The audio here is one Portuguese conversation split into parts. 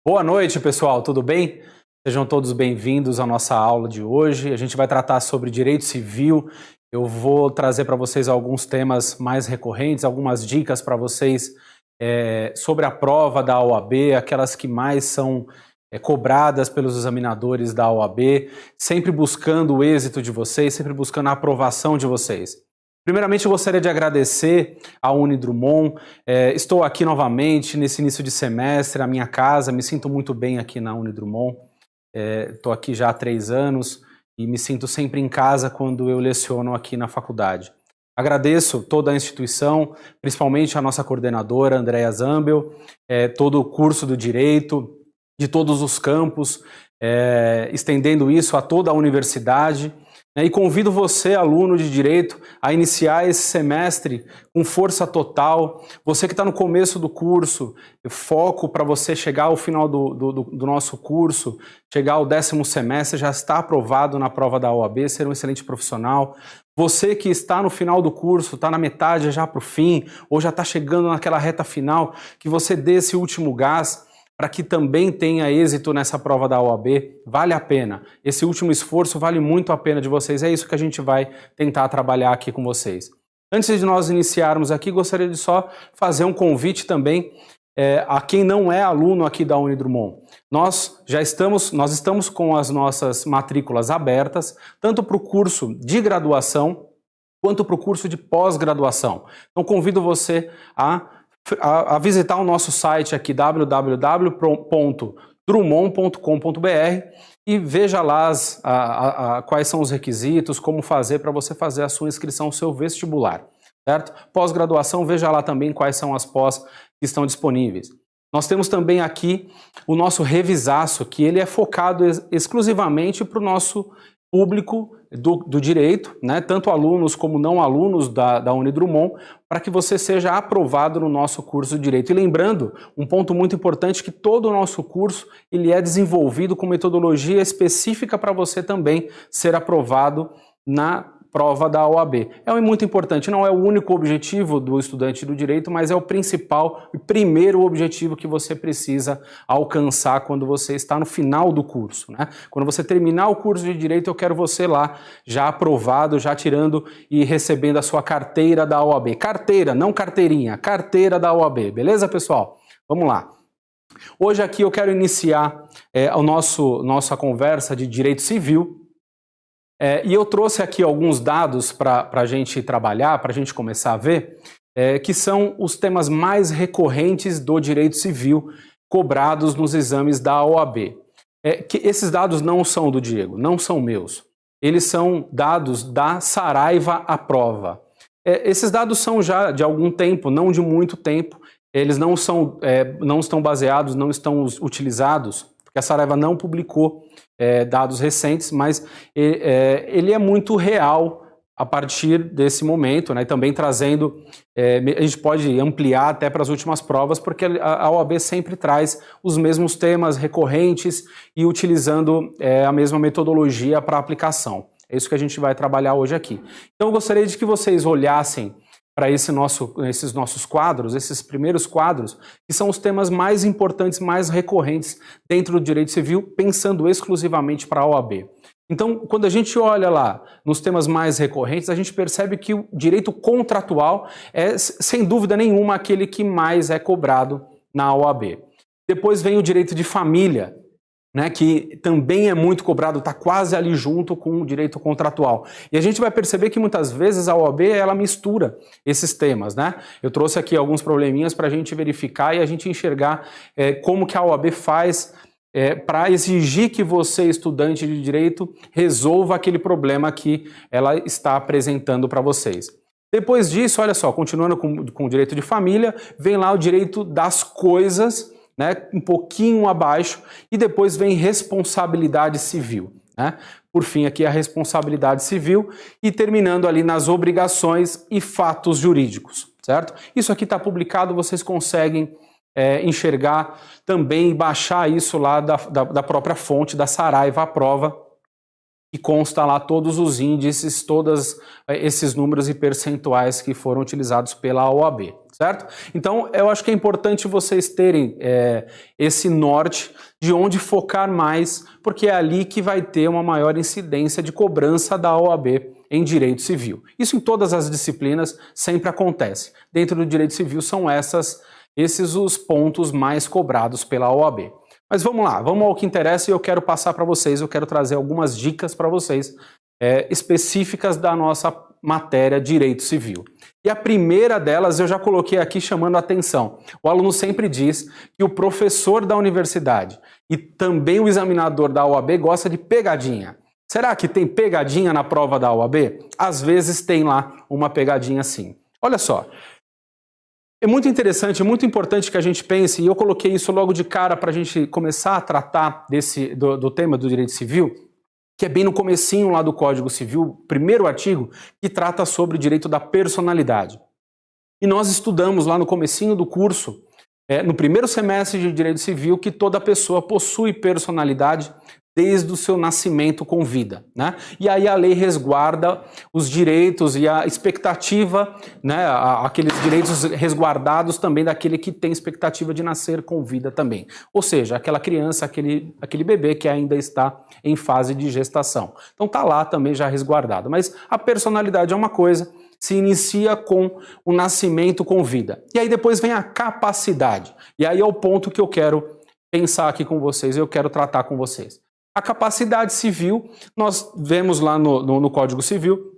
Boa noite, pessoal, tudo bem? Sejam todos bem-vindos à nossa aula de hoje. A gente vai tratar sobre direito civil. Eu vou trazer para vocês alguns temas mais recorrentes, algumas dicas para vocês sobre a prova da OAB, aquelas que mais são cobradas pelos examinadores da OAB, sempre buscando o êxito de vocês, sempre buscando a aprovação de vocês. Primeiramente, eu gostaria de agradecer à Unidrumon. Estou aqui novamente nesse início de semestre, na minha casa, me sinto muito bem aqui na Unidrumon. Estou aqui já há 3 anos e me sinto sempre em casa quando eu leciono aqui na faculdade. Agradeço toda a instituição, principalmente a nossa coordenadora, Andréa Zambel, todo o curso do Direito, de todos os campos, estendendo isso a toda a universidade. E convido você, aluno de Direito, a iniciar esse semestre com força total. Você que está no começo do curso, foco para você chegar ao final do nosso curso, chegar ao 10º semestre, já está aprovado na prova da OAB, ser um excelente profissional. Você que está no final do curso, está na metade já para o fim, ou já está chegando naquela reta final, que você dê esse último gás, para que também tenha êxito nessa prova da OAB, vale a pena. Esse último esforço vale muito a pena de vocês, é isso que a gente vai tentar trabalhar aqui com vocês. Antes de nós iniciarmos aqui, gostaria de só fazer um convite também a quem não é aluno aqui da Unidrumon. Nós estamos com as nossas matrículas abertas, tanto para o curso de graduação, quanto para o curso de pós-graduação. Então convido você a visitar o nosso site aqui, www.drumon.com.br, e veja lá quais são os requisitos, como fazer para você fazer a sua inscrição, o seu vestibular, certo? Pós-graduação, veja lá também quais são as pós que estão disponíveis. Nós temos também aqui o nosso Revisaço, que ele é focado exclusivamente para o nosso público do direito, né? Tanto alunos como não alunos da Unidrumon, para que você seja aprovado no nosso curso de Direito. E lembrando, um ponto muito importante, que todo o nosso curso ele é desenvolvido com metodologia específica para você também ser aprovado na prova da OAB. É muito importante, não é o único objetivo do estudante do direito, mas é o principal e primeiro objetivo que você precisa alcançar quando você está no final do curso, né? Quando você terminar o curso de direito, eu quero você lá, já aprovado, já tirando e recebendo a sua carteira da OAB. Carteira, não carteirinha, carteira da OAB, beleza, pessoal? Vamos lá. Hoje aqui eu quero iniciar nossa conversa de direito civil. E eu trouxe aqui alguns dados para a gente trabalhar, para a gente começar a ver, que são os temas mais recorrentes do direito civil cobrados nos exames da OAB. Esses dados não são do Diego, não são meus. Eles são dados da Saraiva Aprova. Esses dados são já de algum tempo, não de muito tempo. Eles não estão baseados, não estão utilizados, porque a Saraiva não publicou dados recentes, mas ele é muito real a partir desse momento, né? Também trazendo, a gente pode ampliar até para as últimas provas, porque a OAB sempre traz os mesmos temas recorrentes e utilizando a mesma metodologia para aplicação. É isso que a gente vai trabalhar hoje aqui. Então eu gostaria de que vocês olhassem para esses nossos quadros, esses primeiros quadros, que são os temas mais importantes, mais recorrentes dentro do direito civil, pensando exclusivamente para a OAB. Então, quando a gente olha lá nos temas mais recorrentes, a gente percebe que o direito contratual é, sem dúvida nenhuma, aquele que mais é cobrado na OAB. Depois vem o direito de família, né, que também é muito cobrado, está quase ali junto com o direito contratual. E a gente vai perceber que muitas vezes a OAB ela mistura esses temas, né? Eu trouxe aqui alguns probleminhas para a gente verificar e a gente enxergar como que a OAB faz para exigir que você, estudante de direito, resolva aquele problema que ela está apresentando para vocês. Depois disso, olha só, continuando com o direito de família, vem lá o direito das coisas, né, um pouquinho abaixo, e depois vem responsabilidade civil, né? Por fim, aqui a responsabilidade civil e terminando ali nas obrigações e fatos jurídicos, certo? Isso aqui está publicado, vocês conseguem enxergar também e baixar isso lá da própria fonte da Saraiva Aprova. que consta lá todos os índices, todos esses números e percentuais que foram utilizados pela OAB, certo? Então, eu acho que é importante vocês terem esse norte de onde focar mais, porque é ali que vai ter uma maior incidência de cobrança da OAB em direito civil. Isso em todas as disciplinas sempre acontece. Dentro do direito civil são esses os pontos mais cobrados pela OAB. Mas vamos lá, vamos ao que interessa e eu quero passar para vocês, eu quero trazer algumas dicas para vocês específicas da nossa matéria Direito Civil. E a primeira delas eu já coloquei aqui chamando a atenção. O aluno sempre diz que o professor da universidade e também o examinador da OAB gosta de pegadinha. Será que tem pegadinha na prova da OAB? Às vezes tem lá uma pegadinha sim. Olha só. É muito interessante, é muito importante que a gente pense, e eu coloquei isso logo de cara para a gente começar a tratar do tema do direito civil, que é bem no comecinho lá do Código Civil, primeiro artigo, que trata sobre o direito da personalidade. E nós estudamos lá no comecinho do curso, no primeiro semestre de direito civil, que toda pessoa possui personalidade desde o seu nascimento com vida, né? E aí a lei resguarda os direitos e a expectativa, né? Aqueles direitos resguardados também daquele que tem expectativa de nascer com vida também. Ou seja, aquela criança, aquele bebê que ainda está em fase de gestação. Então tá lá também já resguardado. Mas a personalidade é uma coisa, se inicia com o nascimento com vida. E aí depois vem a capacidade. E aí é o ponto que eu quero pensar aqui com vocês, eu quero tratar com vocês. A capacidade civil, nós vemos lá no Código Civil,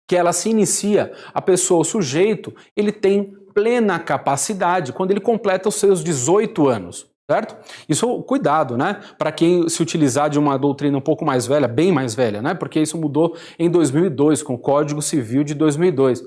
que ela se inicia, a pessoa, o sujeito, ele tem plena capacidade quando ele completa os seus 18 anos, certo? Isso, cuidado, né? Para quem se utilizar de uma doutrina um pouco mais velha, bem mais velha, né? Porque isso mudou em 2002, com o Código Civil de 2002.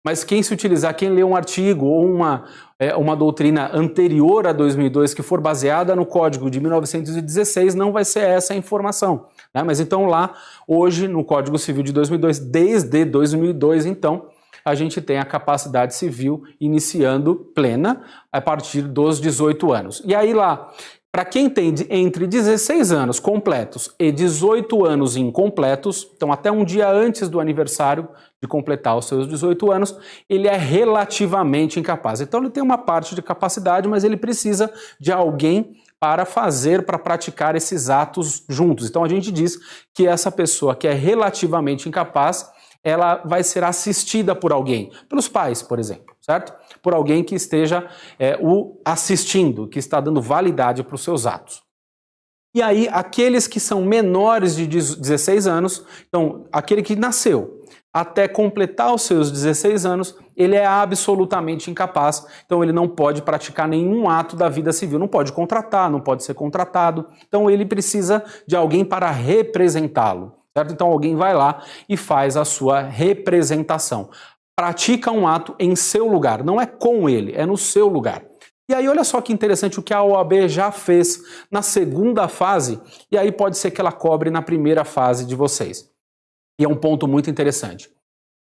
Mas quem se utilizar, quem lê um artigo ou uma doutrina anterior a 2002 que for baseada no Código de 1916, não vai ser essa a informação, né? Mas então lá, hoje, no Código Civil de 2002, desde 2002, então, a gente tem a capacidade civil iniciando plena a partir dos 18 anos. E aí lá, para quem tem entre 16 anos completos e 18 anos incompletos, então até um dia antes do aniversário de completar os seus 18 anos, ele é relativamente incapaz. Então ele tem uma parte de capacidade, mas ele precisa de alguém para praticar esses atos juntos. Então a gente diz que essa pessoa que é relativamente incapaz, ela vai ser assistida por alguém, pelos pais, por exemplo, certo? Por alguém que esteja o assistindo, que está dando validade para os seus atos. E aí, aqueles que são menores de 16 anos, então, aquele que nasceu até completar os seus 16 anos, ele é absolutamente incapaz, então ele não pode praticar nenhum ato da vida civil, não pode contratar, não pode ser contratado, então ele precisa de alguém para representá-lo, certo? Então alguém vai lá e faz a sua representação, pratica um ato em seu lugar, não é com ele, é no seu lugar. E aí olha só que interessante o que a OAB já fez na segunda fase, e aí pode ser que ela cobre na primeira fase de vocês. E é um ponto muito interessante.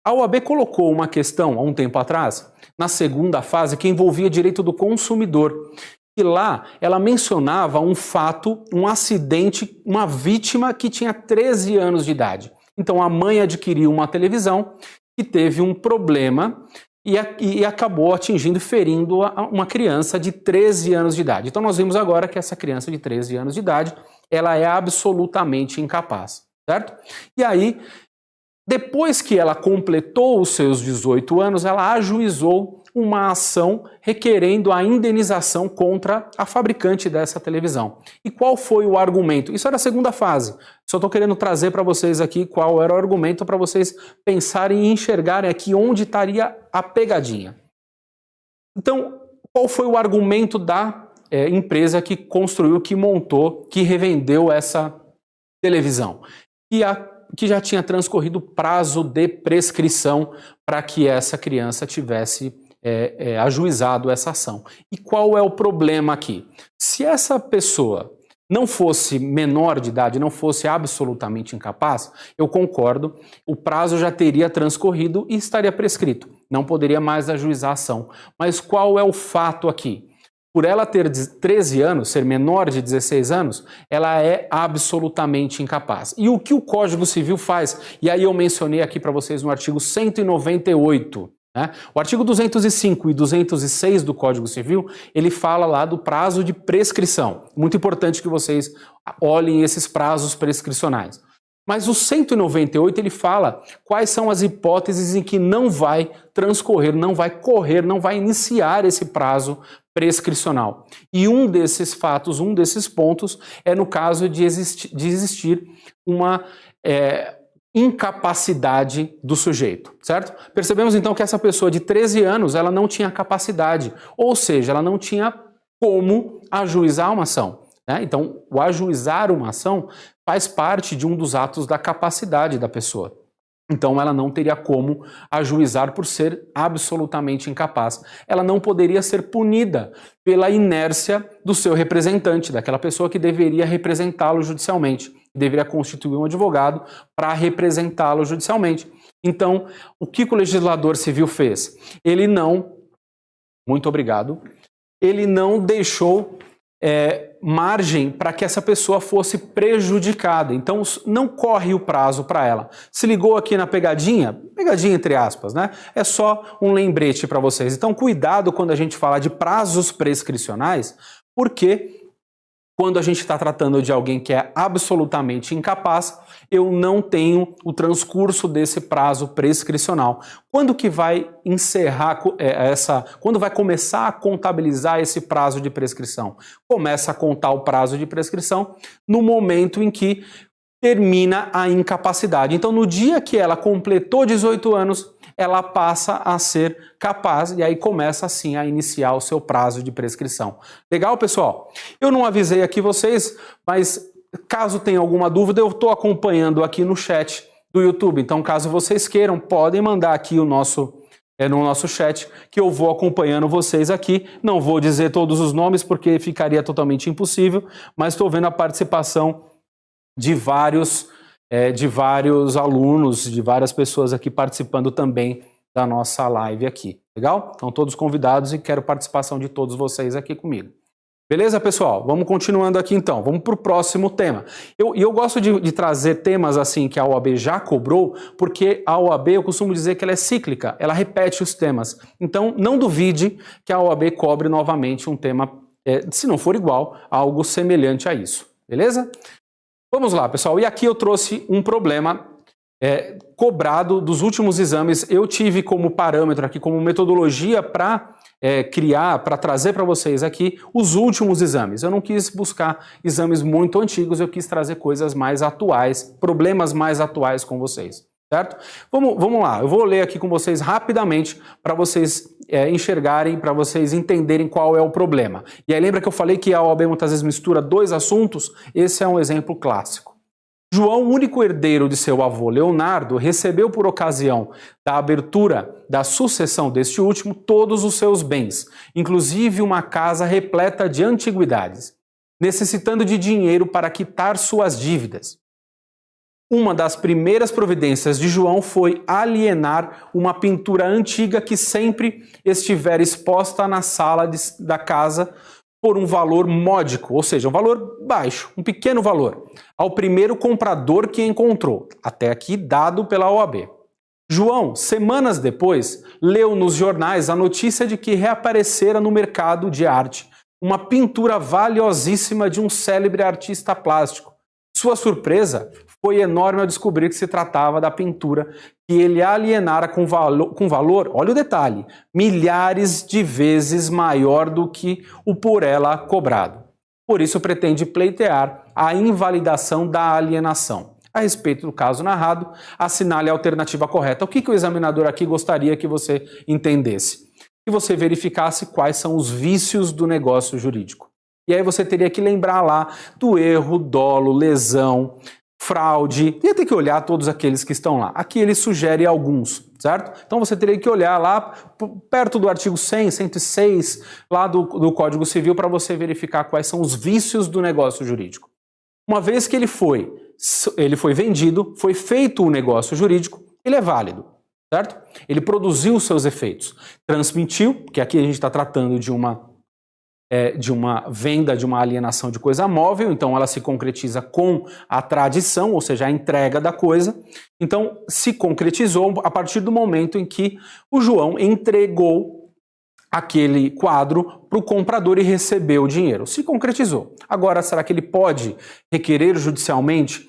A OAB colocou uma questão há um tempo atrás, na segunda fase, que envolvia direito do consumidor. E lá ela mencionava um fato, um acidente, uma vítima que tinha 13 anos de idade. Então a mãe adquiriu uma televisão que teve um problema e acabou atingindo e ferindo uma criança de 13 anos de idade. Então nós vimos agora que essa criança de 13 anos de idade, ela é absolutamente incapaz, certo? E aí, depois que ela completou os seus 18 anos, ela ajuizou uma ação requerendo a indenização contra a fabricante dessa televisão. E qual foi o argumento? Isso era a segunda fase. Só estou querendo trazer para vocês aqui qual era o argumento para vocês pensarem e enxergarem aqui onde estaria a pegadinha. Então, qual foi o argumento da empresa que construiu, que montou, que revendeu essa televisão? Que já tinha transcorrido o prazo de prescrição para que essa criança tivesse ajuizado essa ação. E qual é o problema aqui? Se essa pessoa não fosse menor de idade, não fosse absolutamente incapaz, eu concordo, o prazo já teria transcorrido e estaria prescrito. Não poderia mais ajuizar a ação. Mas qual é o fato aqui? por ela ter 13 anos, ser menor de 16 anos, ela é absolutamente incapaz. E o que o Código Civil faz? E aí eu mencionei aqui para vocês no artigo 198, né? O artigo 205 e 206 do Código Civil, ele fala lá do prazo de prescrição. Muito importante que vocês olhem esses prazos prescricionais. Mas o 198 ele fala quais são as hipóteses em que não vai transcorrer, não vai correr, não vai iniciar esse prazo prescricional. E um desses fatos, um desses pontos é no caso de existir uma incapacidade do sujeito, certo? Percebemos então que essa pessoa de 13 anos, ela não tinha capacidade, ou seja, ela não tinha como ajuizar uma ação, né? Então, o ajuizar uma ação faz parte de um dos atos da capacidade da pessoa. Então, ela não teria como ajuizar por ser absolutamente incapaz. Ela não poderia ser punida pela inércia do seu representante, daquela pessoa que deveria representá-lo judicialmente. Deveria constituir um advogado para representá-lo judicialmente. Então, o que o legislador civil fez? Ele não, muito obrigado, ele não deixou margem para que essa pessoa fosse prejudicada. Então, não corre o prazo para ela. Se ligou aqui na pegadinha entre aspas, né? É só um lembrete para vocês. Então, cuidado quando a gente fala de prazos prescricionais, porque quando a gente está tratando de alguém que é absolutamente incapaz, eu não tenho o transcurso desse prazo prescricional. Quando que vai encerrar quando vai começar a contabilizar esse prazo de prescrição? Começa a contar o prazo de prescrição no momento em que termina a incapacidade. Então, no dia que ela completou 18 anos, ela passa a ser capaz e aí começa assim a iniciar o seu prazo de prescrição. Legal, pessoal? Eu não avisei aqui vocês, mas caso tenha alguma dúvida, eu estou acompanhando aqui no chat do YouTube. Então, caso vocês queiram, podem mandar aqui no nosso chat, que eu vou acompanhando vocês aqui. Não vou dizer todos os nomes, porque ficaria totalmente impossível, mas estou vendo a participação de vários alunos, de várias pessoas aqui participando também da nossa live aqui. Legal? Então, todos convidados e quero participação de todos vocês aqui comigo. Beleza, pessoal? Vamos continuando aqui então. Vamos para o próximo tema. Eu gosto de trazer temas assim que a OAB já cobrou, porque a OAB, eu costumo dizer que ela é cíclica, ela repete os temas. Então, não duvide que a OAB cobre novamente um tema, se não for igual, algo semelhante a isso. Beleza? Vamos lá, pessoal. E aqui eu trouxe um problema cobrado dos últimos exames. Eu tive como parâmetro aqui, como metodologia para para trazer para vocês aqui os últimos exames. Eu não quis buscar exames muito antigos, eu quis trazer coisas mais atuais, problemas mais atuais com vocês, certo? Vamos lá, eu vou ler aqui com vocês rapidamente para vocês enxergarem, para vocês entenderem qual é o problema. E aí lembra que eu falei que a OAB muitas vezes mistura dois assuntos? Esse é um exemplo clássico. João, único herdeiro de seu avô Leonardo, recebeu por ocasião da abertura da sucessão deste último todos os seus bens, inclusive uma casa repleta de antiguidades, necessitando de dinheiro para quitar suas dívidas. Uma das primeiras providências de João foi alienar uma pintura antiga que sempre estivera exposta na sala da casa por um valor módico, ou seja, um valor baixo, um pequeno valor, ao primeiro comprador que encontrou, até aqui dado pela OAB. João, semanas depois, leu nos jornais a notícia de que reaparecera no mercado de arte uma pintura valiosíssima de um célebre artista plástico. Sua surpresa foi enorme ao descobrir que se tratava da pintura que ele alienara com valor, olha o detalhe, milhares de vezes maior do que o por ela cobrado. Por isso pretende pleitear a invalidação da alienação. A respeito do caso narrado, assinale a alternativa correta. O que o examinador aqui gostaria que você entendesse? Que você verificasse quais são os vícios do negócio jurídico. E aí você teria que lembrar lá do erro, dolo, lesão, fraude, ia ter que olhar todos aqueles que estão lá. Aqui ele sugere alguns, certo? Então você teria que olhar lá perto do artigo 100, 106, lá do Código Civil para você verificar quais são os vícios do negócio jurídico. Uma vez que ele foi vendido, foi feito o negócio jurídico, ele é válido, certo? Ele produziu os seus efeitos, transmitiu, que aqui a gente está tratando de uma de uma venda, de uma alienação de coisa móvel, então ela se concretiza com a tradição, ou seja, a entrega da coisa. Então se concretizou a partir do momento em que o João entregou aquele quadro para o comprador e recebeu o dinheiro. Se concretizou. Agora, será que ele pode requerer judicialmente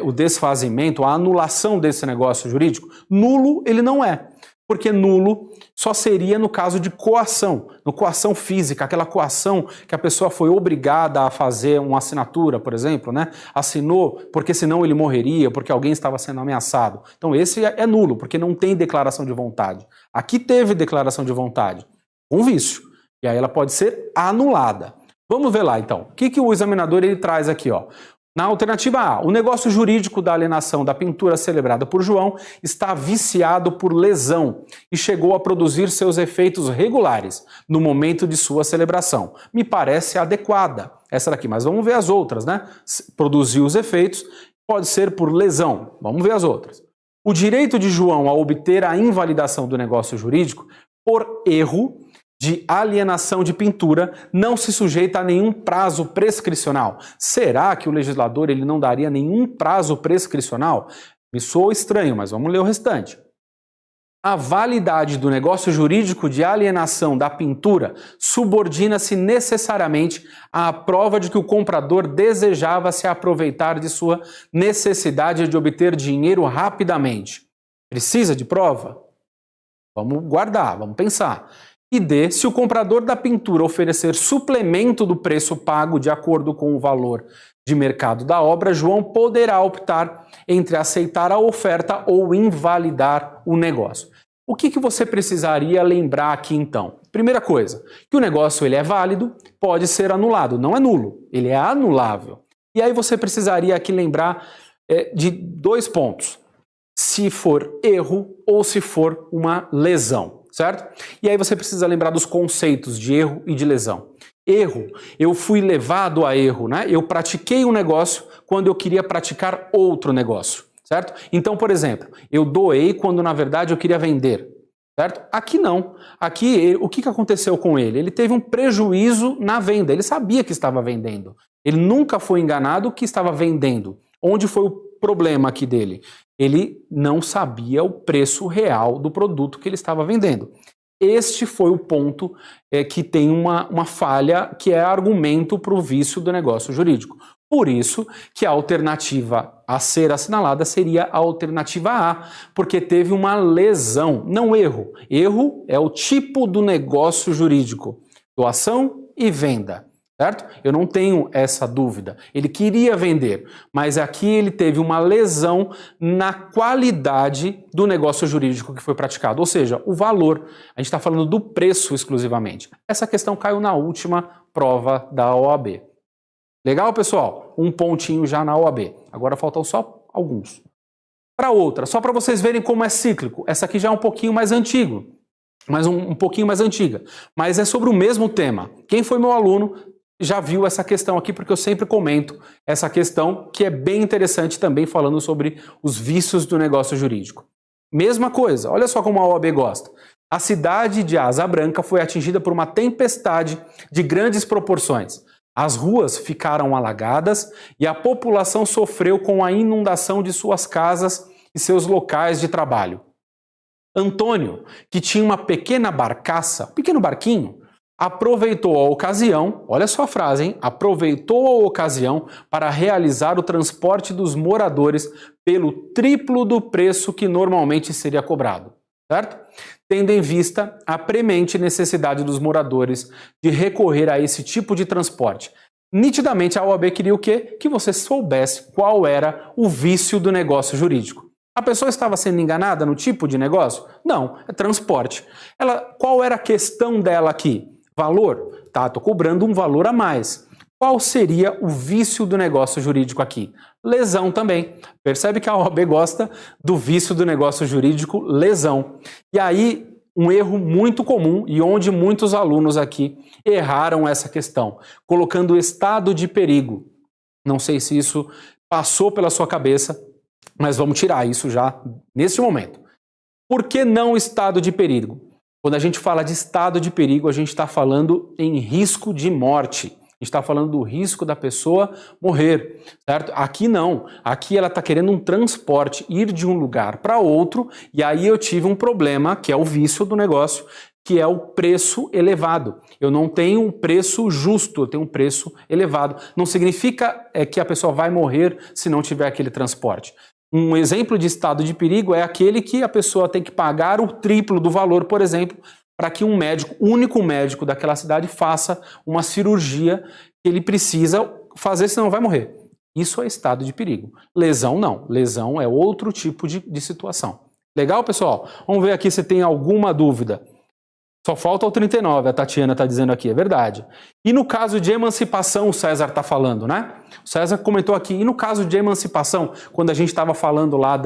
o desfazimento, a anulação desse negócio jurídico? Nulo ele não é. Porque nulo só seria no caso de coação, no coação física, aquela coação que a pessoa foi obrigada a fazer uma assinatura, por exemplo, né? Assinou porque senão ele morreria, porque alguém estava sendo ameaçado. Então esse é nulo, porque não tem declaração de vontade. Aqui teve declaração de vontade, com vício, e aí ela pode ser anulada. Vamos ver lá então, o que o examinador ele traz aqui, ó. Na alternativa A, o negócio jurídico da alienação da pintura celebrada por João está viciado por lesão e chegou a produzir seus efeitos regulares no momento de sua celebração. Me parece adequada essa daqui, mas vamos ver as outras, né? Produziu os efeitos, pode ser por lesão. Vamos ver as outras. O direito de João a obter a invalidação do negócio jurídico por erro de alienação de pintura não se sujeita a nenhum prazo prescricional. Será que o legislador ele não daria nenhum prazo prescricional? Me soa estranho, mas vamos ler o restante. A validade do negócio jurídico de alienação da pintura subordina-se necessariamente à prova de que o comprador desejava se aproveitar de sua necessidade de obter dinheiro rapidamente. Precisa de prova? Vamos guardar, vamos pensar. E D, se o comprador da pintura oferecer suplemento do preço pago de acordo com o valor de mercado da obra, João poderá optar entre aceitar a oferta ou invalidar o negócio. O que você precisaria lembrar aqui então? Primeira coisa, que o negócio ele é válido, pode ser anulado, não é nulo, ele é anulável. E aí você precisaria aqui lembrar de 2 pontos, se for erro ou se for uma lesão. Certo? E aí você precisa lembrar dos conceitos de erro e de lesão. Erro, eu fui levado a erro, né? Eu pratiquei um negócio quando eu queria praticar outro negócio, certo? Então, por exemplo, eu doei quando na verdade eu queria vender, certo? Aqui não. Aqui, o que aconteceu com ele? Ele teve um prejuízo na venda, ele sabia que estava vendendo. Ele nunca foi enganado que estava vendendo. Onde foi o problema aqui dele? Ele não sabia o preço real do produto que ele estava vendendo. Este foi o ponto que tem uma falha que é argumento para o vício do negócio jurídico. Por isso que a alternativa a ser assinalada seria a alternativa A, porque teve uma lesão, não erro. Erro é o tipo do negócio jurídico, doação e venda. Certo? Eu não tenho essa dúvida. Ele queria vender, mas aqui ele teve uma lesão na qualidade do negócio jurídico que foi praticado, ou seja, o valor. A gente está falando do preço exclusivamente. Essa questão caiu na última prova da OAB. Legal, pessoal? Um pontinho já na OAB. Agora faltam só alguns. Para outra, só para vocês verem como é cíclico. Essa aqui já é um pouquinho mais antigo, mas um pouquinho mais antiga. Mas é sobre o mesmo tema. Quem foi meu aluno já viu essa questão aqui, porque eu sempre comento essa questão, que é bem interessante também, falando sobre os vícios do negócio jurídico. Mesma coisa, olha só como a OAB gosta. A cidade de Asa Branca foi atingida por uma tempestade de grandes proporções. As ruas ficaram alagadas e a população sofreu com a inundação de suas casas e seus locais de trabalho. Antônio, que tinha uma pequena barcaça, um pequeno barquinho, aproveitou a ocasião, olha só a frase, hein? Aproveitou a ocasião para realizar o transporte dos moradores pelo triplo do preço que normalmente seria cobrado, certo? Tendo em vista a premente necessidade dos moradores de recorrer a esse tipo de transporte. Nitidamente a OAB queria o quê? Que você soubesse qual era o vício do negócio jurídico. A pessoa estava sendo enganada no tipo de negócio? Não, é transporte. Qual era a questão dela aqui? Valor? Tá, estou cobrando um valor a mais. Qual seria o vício do negócio jurídico aqui? Lesão também. Percebe que a OAB gosta do vício do negócio jurídico, lesão. E aí, um erro muito comum e onde muitos alunos aqui erraram essa questão, colocando estado de perigo. Não sei se isso passou pela sua cabeça, mas vamos tirar isso já neste momento. Por que não estado de perigo? Quando a gente fala de estado de perigo, a gente está falando em risco de morte. A gente está falando do risco da pessoa morrer, certo? Aqui não. Aqui ela está querendo um transporte, ir de um lugar para outro, e aí eu tive um problema, que é o vício do negócio, que é o preço elevado. Eu não tenho um preço justo, eu tenho um preço elevado. Não significa que a pessoa vai morrer se não tiver aquele transporte. Um exemplo de estado de perigo é aquele que a pessoa tem que pagar o triplo do valor, por exemplo, para que um médico, único médico daquela cidade, faça uma cirurgia que ele precisa fazer, senão vai morrer. Isso é estado de perigo. Lesão não. Lesão é outro tipo de situação. Legal, pessoal? Vamos ver aqui se tem alguma dúvida. Só falta o 39, a Tatiana está dizendo aqui, é verdade. E no caso de emancipação, o César está falando, né? O César comentou aqui, e no caso de emancipação, quando a gente estava falando lá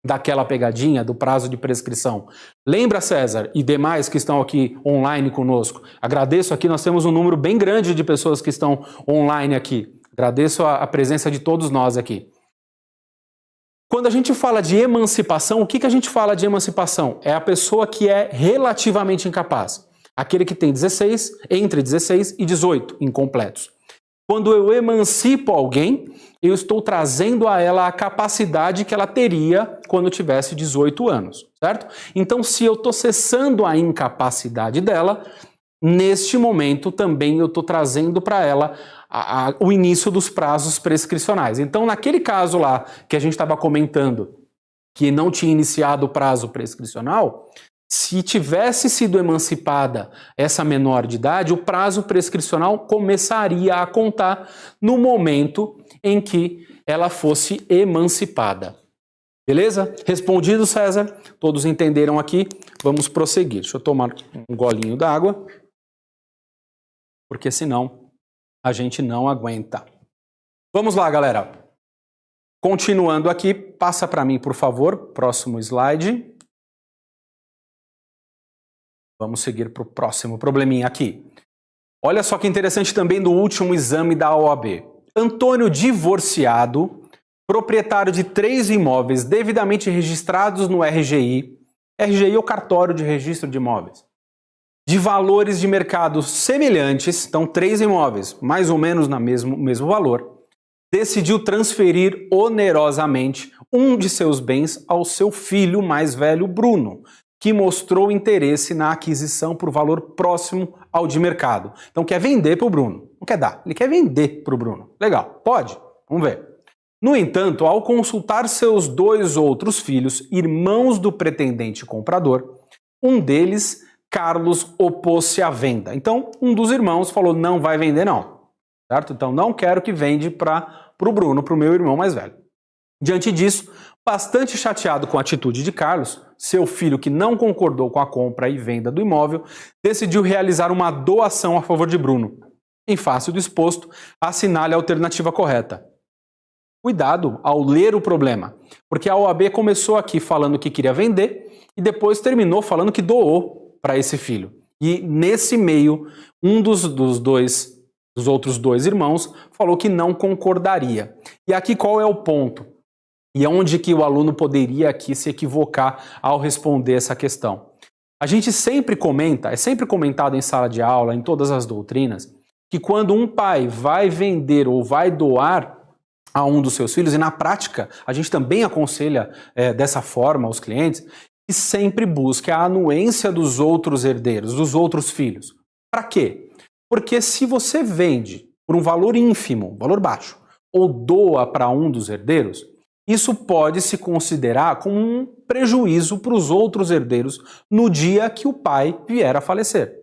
daquela pegadinha, do prazo de prescrição. Lembra, César, e demais que estão aqui online conosco? Agradeço aqui, nós temos um número bem grande de pessoas que estão online aqui. Agradeço a presença de todos nós aqui. Quando a gente fala de emancipação, o que a gente fala de emancipação? É a pessoa que é relativamente incapaz. Aquele que tem entre 16 e 18 incompletos. Quando eu emancipo alguém, eu estou trazendo a ela a capacidade que ela teria quando tivesse 18 anos, certo? Então, se eu estou cessando a incapacidade dela, neste momento também eu estou trazendo para ela o início dos prazos prescricionais. Então, naquele caso lá que a gente estava comentando, que não tinha iniciado o prazo prescricional, se tivesse sido emancipada essa menor de idade, o prazo prescricional começaria a contar no momento em que ela fosse emancipada. Beleza? Respondido, César? Todos entenderam aqui? Vamos prosseguir. Deixa eu tomar um golinho d'água, porque senão a gente não aguenta. Vamos lá, galera. Continuando aqui, passa para mim, por favor, próximo slide. Vamos seguir para o próximo probleminha aqui. Olha só que interessante também do último exame da OAB. Antônio divorciado, proprietário de 3 imóveis devidamente registrados no RGI. RGI é o cartório de registro de imóveis. De valores de mercado semelhantes, então 3 imóveis, mais ou menos no mesmo valor, decidiu transferir onerosamente um de seus bens ao seu filho mais velho, Bruno, que mostrou interesse na aquisição por valor próximo ao de mercado. Então quer vender para o Bruno, não quer dar, ele quer vender para o Bruno. Legal, pode? Vamos ver. No entanto, ao consultar seus 2 outros filhos, irmãos do pretendente comprador, um deles, Carlos, opôs-se à venda. Então, um dos irmãos falou, não vai vender não, certo? Então, não quero que vende para o Bruno, para o meu irmão mais velho. Diante disso, bastante chateado com a atitude de Carlos, seu filho que não concordou com a compra e venda do imóvel, decidiu realizar uma doação a favor de Bruno. Em face do exposto, assinale a alternativa correta. Cuidado ao ler o problema, porque a OAB começou aqui falando que queria vender e depois terminou falando que doou para esse filho. E nesse meio, um dos outros 2 irmãos falou que não concordaria. E aqui qual é o ponto? E onde que o aluno poderia aqui se equivocar ao responder essa questão? A gente sempre comenta, é sempre comentado em sala de aula, em todas as doutrinas, que quando um pai vai vender ou vai doar a um dos seus filhos, e na prática a gente também aconselha dessa forma aos clientes, que sempre busque a anuência dos outros herdeiros, dos outros filhos. Para quê? Porque se você vende por um valor ínfimo, valor baixo, ou doa para um dos herdeiros, isso pode se considerar como um prejuízo para os outros herdeiros no dia que o pai vier a falecer.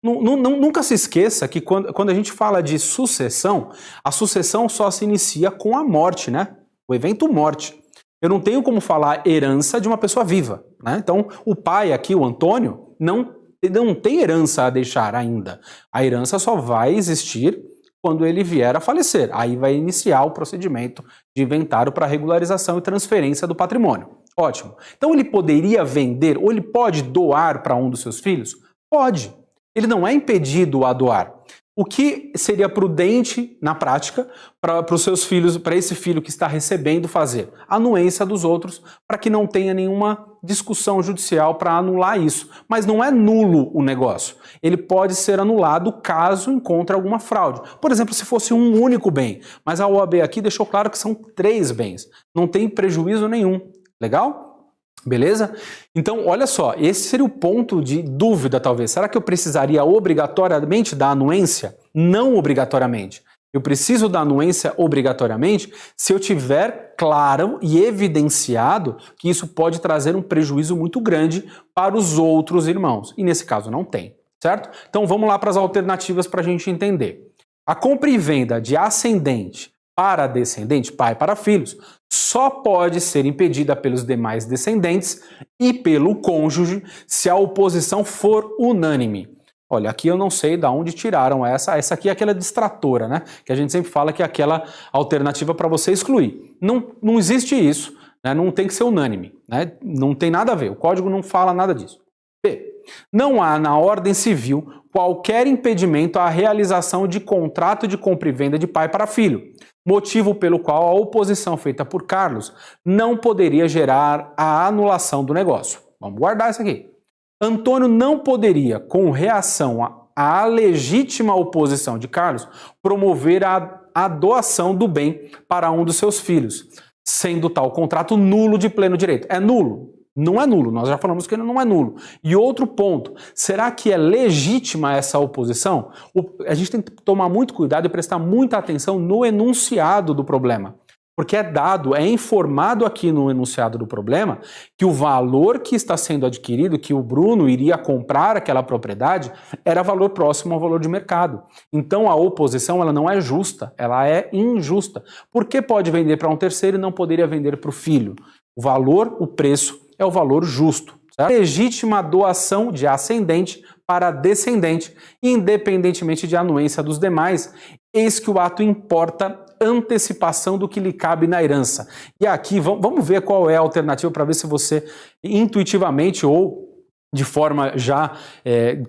Nunca se esqueça que quando a gente fala de sucessão, a sucessão só se inicia com a morte, né? O evento morte. Eu não tenho como falar herança de uma pessoa viva, né? Então, o pai aqui, o Antônio, não tem herança a deixar ainda. A herança só vai existir quando ele vier a falecer. Aí vai iniciar o procedimento de inventário para regularização e transferência do patrimônio. Ótimo. Então, ele poderia vender ou ele pode doar para um dos seus filhos? Pode. Ele não é impedido a doar. O que seria prudente na prática para os seus filhos, para esse filho que está recebendo fazer? Anuência dos outros, para que não tenha nenhuma discussão judicial para anular isso. Mas não é nulo o negócio. Ele pode ser anulado caso encontre alguma fraude. Por exemplo, se fosse um único bem. Mas a OAB aqui deixou claro que são 3 bens. Não tem prejuízo nenhum. Legal? Beleza? Então, olha só, esse seria o ponto de dúvida, talvez. Será que eu precisaria obrigatoriamente da anuência? Não obrigatoriamente. Eu preciso da anuência obrigatoriamente se eu tiver claro e evidenciado que isso pode trazer um prejuízo muito grande para os outros irmãos. E nesse caso não tem, certo? Então vamos lá para as alternativas para a gente entender. A compra e venda de ascendente para descendente, pai para filhos, só pode ser impedida pelos demais descendentes e pelo cônjuge se a oposição for unânime. Olha, aqui eu não sei de onde tiraram essa aqui é aquela distratora, né? Que a gente sempre fala que é aquela alternativa para você excluir. Não existe isso, né? Não tem que ser unânime, né? Não tem nada a ver, o código não fala nada disso. B. Não há na ordem civil qualquer impedimento à realização de contrato de compra e venda de pai para filho, motivo pelo qual a oposição feita por Carlos não poderia gerar a anulação do negócio. Vamos guardar isso aqui. Antônio não poderia, com reação à legítima oposição de Carlos, promover a doação do bem para um dos seus filhos, sendo tal contrato nulo de pleno direito. É nulo? Não é nulo, nós já falamos que ele não é nulo. E outro ponto, será que é legítima essa oposição? A gente tem que tomar muito cuidado e prestar muita atenção no enunciado do problema. Porque é informado aqui no enunciado do problema que o valor que está sendo adquirido, que o Bruno iria comprar aquela propriedade, era valor próximo ao valor de mercado. Então a oposição ela não é justa, ela é injusta. Por que pode vender para um terceiro e não poderia vender para o filho? O valor, o preço, é o valor justo. Certo? Legítima doação de ascendente para descendente, independentemente de anuência dos demais, eis que o ato importa antecipação do que lhe cabe na herança. E aqui, vamos ver qual é a alternativa para ver se você intuitivamente ou de forma já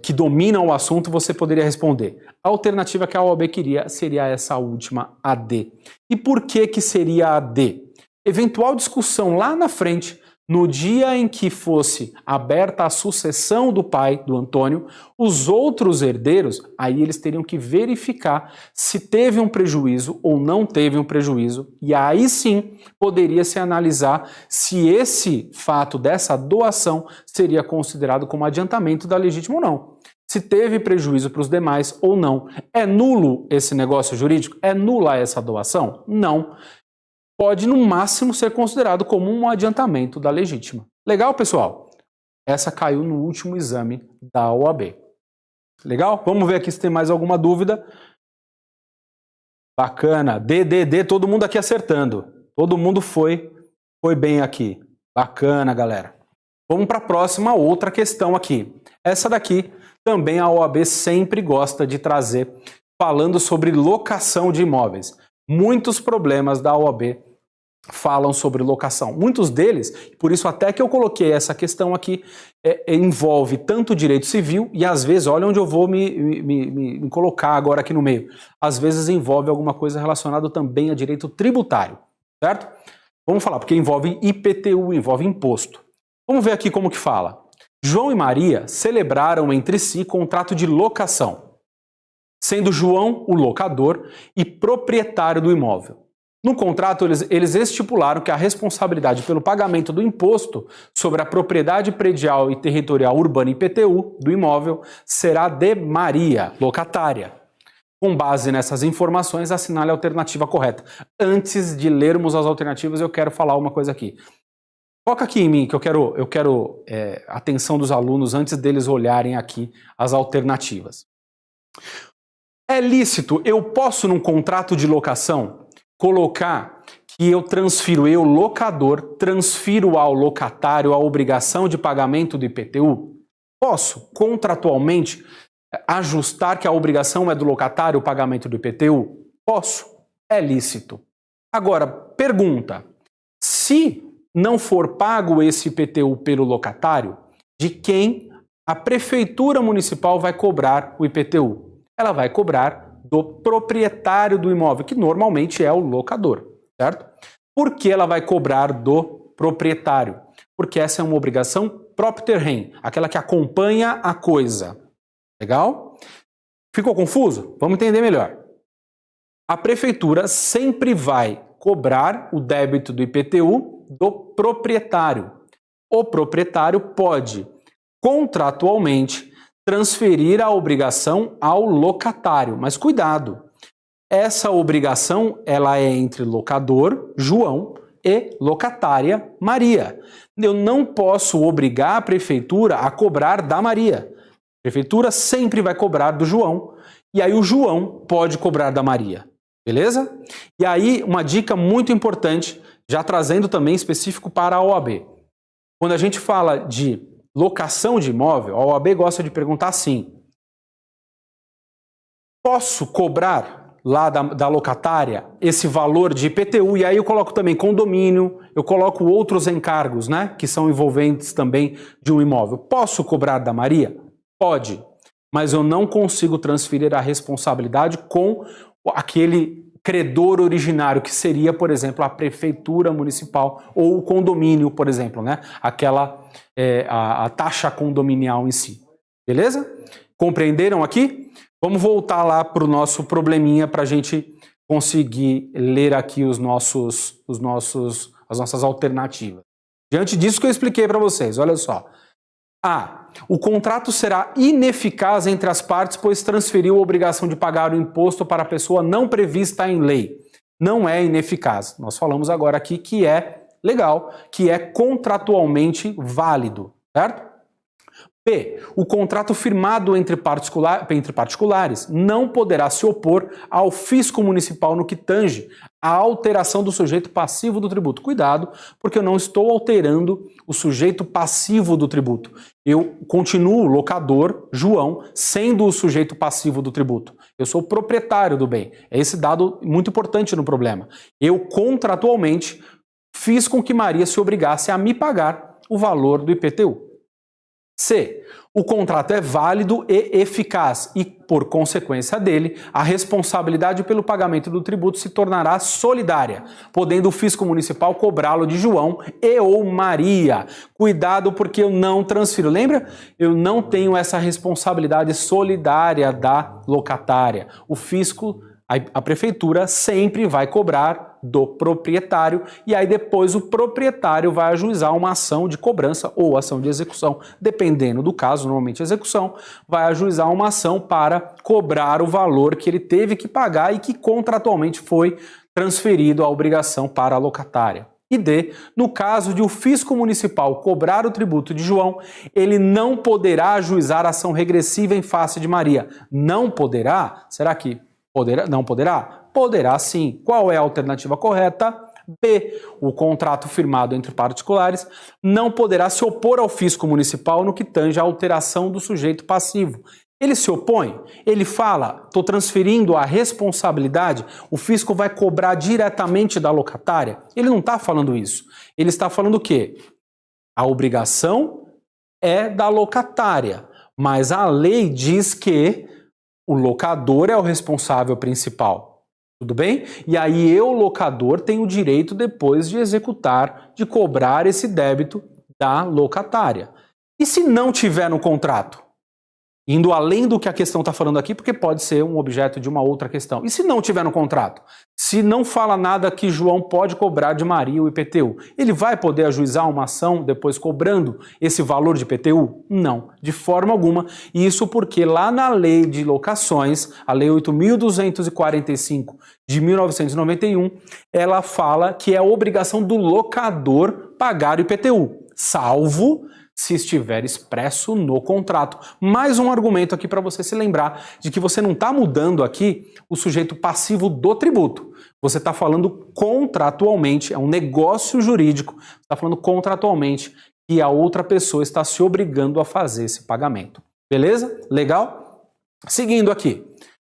que domina o assunto, você poderia responder. A alternativa que a OAB queria seria essa última, a D. E por que seria a D? Eventual discussão lá na frente, no dia em que fosse aberta a sucessão do pai, do Antônio, os outros herdeiros, aí eles teriam que verificar se teve um prejuízo ou não teve um prejuízo, e aí sim poderia-se analisar se esse fato dessa doação seria considerado como adiantamento da legítima ou não. Se teve prejuízo para os demais ou não. É nulo esse negócio jurídico? É nula essa doação? Não. Pode, no máximo, ser considerado como um adiantamento da legítima. Legal, pessoal? Essa caiu no último exame da OAB. Legal? Vamos ver aqui se tem mais alguma dúvida. Bacana. D, todo mundo aqui acertando. Todo mundo foi bem aqui. Bacana, galera. Vamos para a próxima, outra questão aqui. Essa daqui também a OAB sempre gosta de trazer, falando sobre locação de imóveis. Muitos problemas da OAB falam sobre locação. Muitos deles, por isso até que eu coloquei essa questão aqui, envolve tanto direito civil e às vezes, olha onde eu vou me colocar agora aqui no meio, às vezes envolve alguma coisa relacionada também a direito tributário, certo? Vamos falar, porque envolve IPTU, envolve imposto. Vamos ver aqui como que fala. João e Maria celebraram entre si contrato de locação, sendo João o locador e proprietário do imóvel. No contrato, eles estipularam que a responsabilidade pelo pagamento do imposto sobre a propriedade predial e territorial urbana IPTU do imóvel será de Maria, locatária. Com base nessas informações, assinale a alternativa correta. Antes de lermos as alternativas, eu quero falar uma coisa aqui. Foca aqui em mim, que eu quero a atenção dos alunos antes deles olharem aqui as alternativas. É lícito, eu posso num contrato de locação colocar que eu locador, transfiro ao locatário a obrigação de pagamento do IPTU? Posso, contratualmente, ajustar que a obrigação é do locatário o pagamento do IPTU? Posso, é lícito. Agora, pergunta, se não for pago esse IPTU pelo locatário, de quem a prefeitura municipal vai cobrar o IPTU? ela vai cobrar do proprietário do imóvel, que normalmente é o locador, certo? Por que ela vai cobrar do proprietário? Porque essa é uma obrigação propter rem, aquela que acompanha a coisa. Legal? Ficou confuso? Vamos entender melhor. A prefeitura sempre vai cobrar o débito do IPTU do proprietário. O proprietário pode, contratualmente, transferir a obrigação ao locatário. Mas cuidado, essa obrigação ela é entre locador, João, e locatária, Maria. Eu não posso obrigar a prefeitura a cobrar da Maria. A prefeitura sempre vai cobrar do João, e aí o João pode cobrar da Maria. Beleza? E aí, uma dica muito importante, já trazendo também específico para a OAB. Quando a gente fala de locação de imóvel, a OAB gosta de perguntar assim: posso cobrar lá da locatária esse valor de IPTU? E aí eu coloco também condomínio, eu coloco outros encargos, né, que são envolventes também de um imóvel. Posso cobrar da Maria? Pode, mas eu não consigo transferir a responsabilidade com aquele credor originário, que seria, por exemplo, a prefeitura municipal ou o condomínio, por exemplo, né? A taxa condominial em si. Beleza? Compreenderam aqui? Vamos voltar lá para o nosso probleminha para a gente conseguir ler aqui as nossas alternativas. Diante disso que eu expliquei para vocês, olha só. A. O contrato será ineficaz entre as partes, pois transferiu a obrigação de pagar o imposto para a pessoa não prevista em lei. Não é ineficaz. Nós falamos agora aqui que é legal, que é contratualmente válido, certo? B. O contrato firmado entre particulares não poderá se opor ao fisco municipal no que tange à alteração do sujeito passivo do tributo. Cuidado, porque eu não estou alterando o sujeito passivo do tributo. Eu continuo locador, João, sendo o sujeito passivo do tributo. Eu sou o proprietário do bem. É esse dado muito importante no problema. Eu, contratualmente, fiz com que Maria se obrigasse a me pagar o valor do IPTU. C. O contrato é válido e eficaz e, por consequência dele, a responsabilidade pelo pagamento do tributo se tornará solidária, podendo o fisco municipal cobrá-lo de João e ou Maria. Cuidado, porque eu não transfiro. Lembra? Eu não tenho essa responsabilidade solidária da locatária. O fisco, a prefeitura, sempre vai cobrar do proprietário, e aí depois o proprietário vai ajuizar uma ação de cobrança ou ação de execução, dependendo do caso, normalmente execução, vai ajuizar uma ação para cobrar o valor que ele teve que pagar e que contratualmente foi transferido a obrigação para a locatária. E D, no caso de o fisco municipal cobrar o tributo de João, ele não poderá ajuizar ação regressiva em face de Maria. Não poderá? Será que poderá? Não poderá? Poderá sim. Qual é a alternativa correta? B. O contrato firmado entre particulares não poderá se opor ao fisco municipal no que tange à alteração do sujeito passivo. Ele se opõe? Ele fala, estou transferindo a responsabilidade, o fisco vai cobrar diretamente da locatária? Ele não está falando isso. Ele está falando o quê? A obrigação é da locatária, mas a lei diz que o locador é o responsável principal. Tudo bem? E aí eu, locador, tenho o direito depois de executar, de cobrar esse débito da locatária. E se não tiver no contrato? Indo além do que a questão está falando aqui, porque pode ser um objeto de uma outra questão. E se não tiver no contrato? Se não fala nada que João pode cobrar de Maria o IPTU, ele vai poder ajuizar uma ação depois cobrando esse valor de IPTU? Não, de forma alguma. E isso porque lá na lei de locações, a lei 8.245 de 1991, ela fala que é obrigação do locador pagar o IPTU, salvo se estiver expresso no contrato. Mais um argumento aqui para você se lembrar de que você não está mudando aqui o sujeito passivo do tributo. Você está falando contratualmente, é um negócio jurídico, você está falando contratualmente que a outra pessoa está se obrigando a fazer esse pagamento. Beleza? Legal? Seguindo aqui.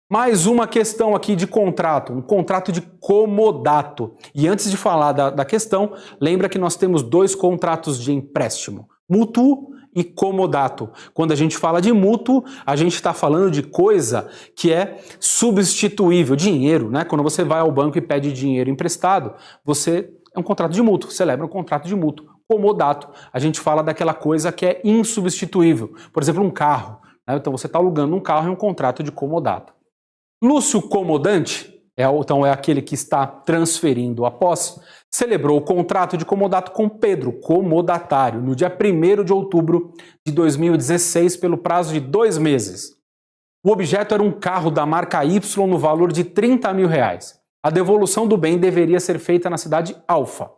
Mais uma questão aqui de contrato, um contrato de comodato. E antes de falar da questão, lembra que nós temos dois contratos de empréstimo, mútuo e comodato. Quando a gente fala de mútuo, a gente está falando de coisa que é substituível. Dinheiro, né? Quando você vai ao banco e pede dinheiro emprestado, é um contrato de mútuo, celebra um contrato de mútuo. Comodato, a gente fala daquela coisa que é insubstituível. Por exemplo, um carro, né? Então você está alugando um carro em um contrato de comodato. Lúcio Comodante, então é aquele que está transferindo a posse, celebrou o contrato de comodato com Pedro, comodatário, no dia 1º de outubro de 2016, pelo prazo de 2 meses. O objeto era um carro da marca Y no valor de R$30 mil. A devolução do bem deveria ser feita na cidade Alfa,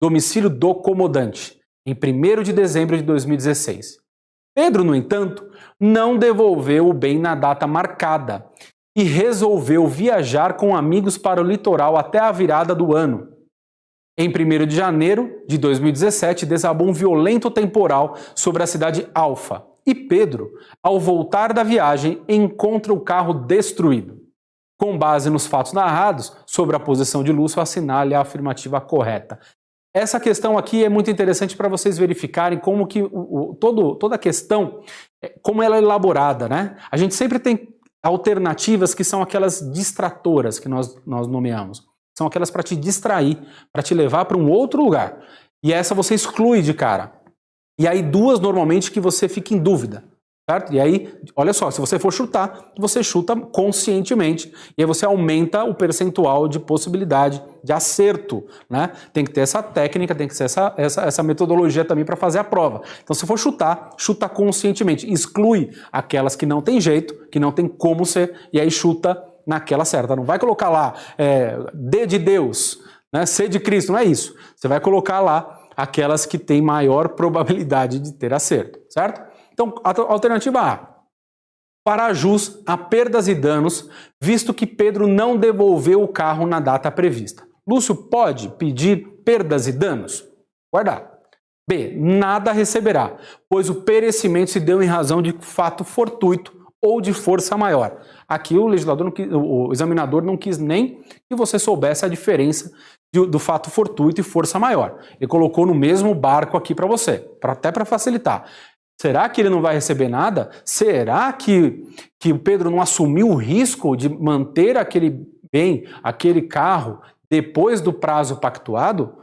domicílio do comodante, em 1º de dezembro de 2016. Pedro, no entanto, não devolveu o bem na data marcada e resolveu viajar com amigos para o litoral até a virada do ano. Em 1º de janeiro de 2017, desabou um violento temporal sobre a cidade Alfa e Pedro, ao voltar da viagem, encontra o carro destruído. Com base nos fatos narrados sobre a posição de Lúcio, assinale a afirmativa correta. Essa questão aqui é muito interessante para vocês verificarem como que toda a questão, como ela é elaborada, né? A gente sempre tem alternativas que são aquelas distratoras que nós nomeamos. São aquelas para te distrair, para te levar para um outro lugar. E essa você exclui de cara. E aí 2 normalmente que você fica em dúvida. Certo? E aí, olha só, se você for chutar, você chuta conscientemente. E aí você aumenta o percentual de possibilidade de acerto, né? Tem que ter essa técnica, tem que ter essa metodologia também para fazer a prova. Então, se for chutar, chuta conscientemente. Exclui aquelas que não tem jeito, que não tem como ser, e aí chuta naquela certa. Não vai colocar lá D de Deus, né? C de Cristo, não é isso. Você vai colocar lá aquelas que têm maior probabilidade de ter acerto, certo? Então, alternativa A. Fará jus a perdas e danos, visto que Pedro não devolveu o carro na data prevista. Lúcio pode pedir perdas e danos? Guardar. B. Nada receberá, pois o perecimento se deu em razão de fato fortuito ou de força maior. Aqui o examinador não quis nem que você soubesse a diferença do fato fortuito e força maior. Ele colocou no mesmo barco aqui para você, até para facilitar. Será que ele não vai receber nada? Será que o Pedro não assumiu o risco de manter aquele bem, aquele carro, depois do prazo pactuado?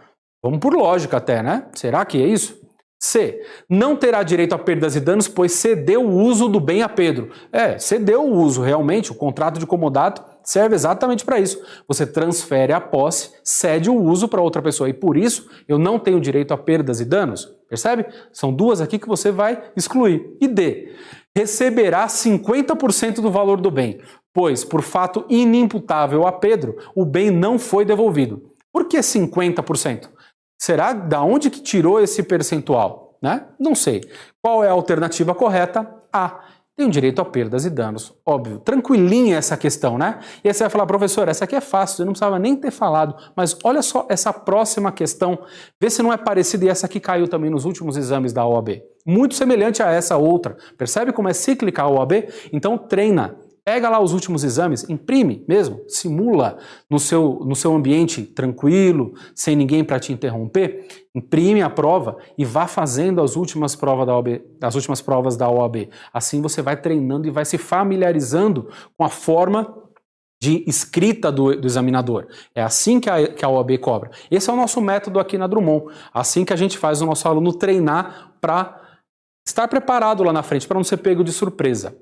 Vamos por lógica até, né? Será que é isso? C. Não terá direito a perdas e danos, pois cedeu o uso do bem a Pedro. Cedeu o uso, realmente. O contrato de comodato serve exatamente para isso. Você transfere a posse, cede o uso para outra pessoa. E por isso, eu não tenho direito a perdas e danos. Percebe? São 2 aqui que você vai excluir. E D. Receberá 50% do valor do bem, pois, por fato inimputável a Pedro, o bem não foi devolvido. Por que 50%? Será da onde que tirou esse percentual? Né? Não sei. Qual é a alternativa correta? A. Tem direito a perdas e danos. Óbvio. Tranquilinha essa questão, né? E aí você vai falar, professor, essa aqui é fácil, eu não precisava nem ter falado. Mas olha só essa próxima questão. Vê se não é parecida, e essa aqui caiu também nos últimos exames da OAB. Muito semelhante a essa outra. Percebe como é cíclica a OAB? Então treina. Pega lá os últimos exames, imprime mesmo, simula no seu ambiente tranquilo, sem ninguém para te interromper, imprime a prova e vá fazendo as últimas provas da OAB. Assim você vai treinando e vai se familiarizando com a forma de escrita do examinador. É assim que a OAB cobra. Esse é o nosso método aqui na Drummond. Assim que a gente faz o nosso aluno treinar para estar preparado lá na frente, para não ser pego de surpresa.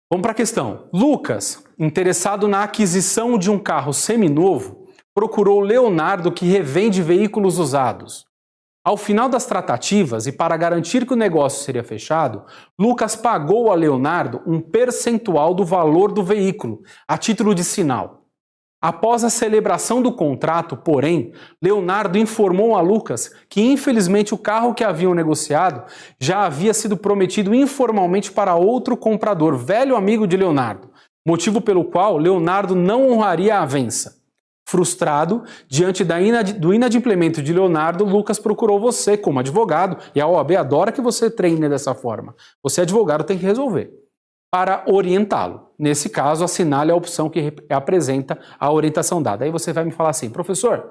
Vamos para a questão. Lucas, interessado na aquisição de um carro seminovo, procurou Leonardo, que revende veículos usados. Ao final das tratativas e para garantir que o negócio seria fechado, Lucas pagou a Leonardo um percentual do valor do veículo, a título de sinal. Após a celebração do contrato, porém, Leonardo informou a Lucas que, infelizmente, o carro que haviam negociado já havia sido prometido informalmente para outro comprador, velho amigo de Leonardo, motivo pelo qual Leonardo não honraria a avença. Frustrado, diante do inadimplemento de Leonardo, Lucas procurou você como advogado, e a OAB adora que você treine dessa forma. Você, advogado, tem que resolver, para orientá-lo. Nesse caso, assinale a opção que apresenta a orientação dada. Aí você vai me falar assim, professor,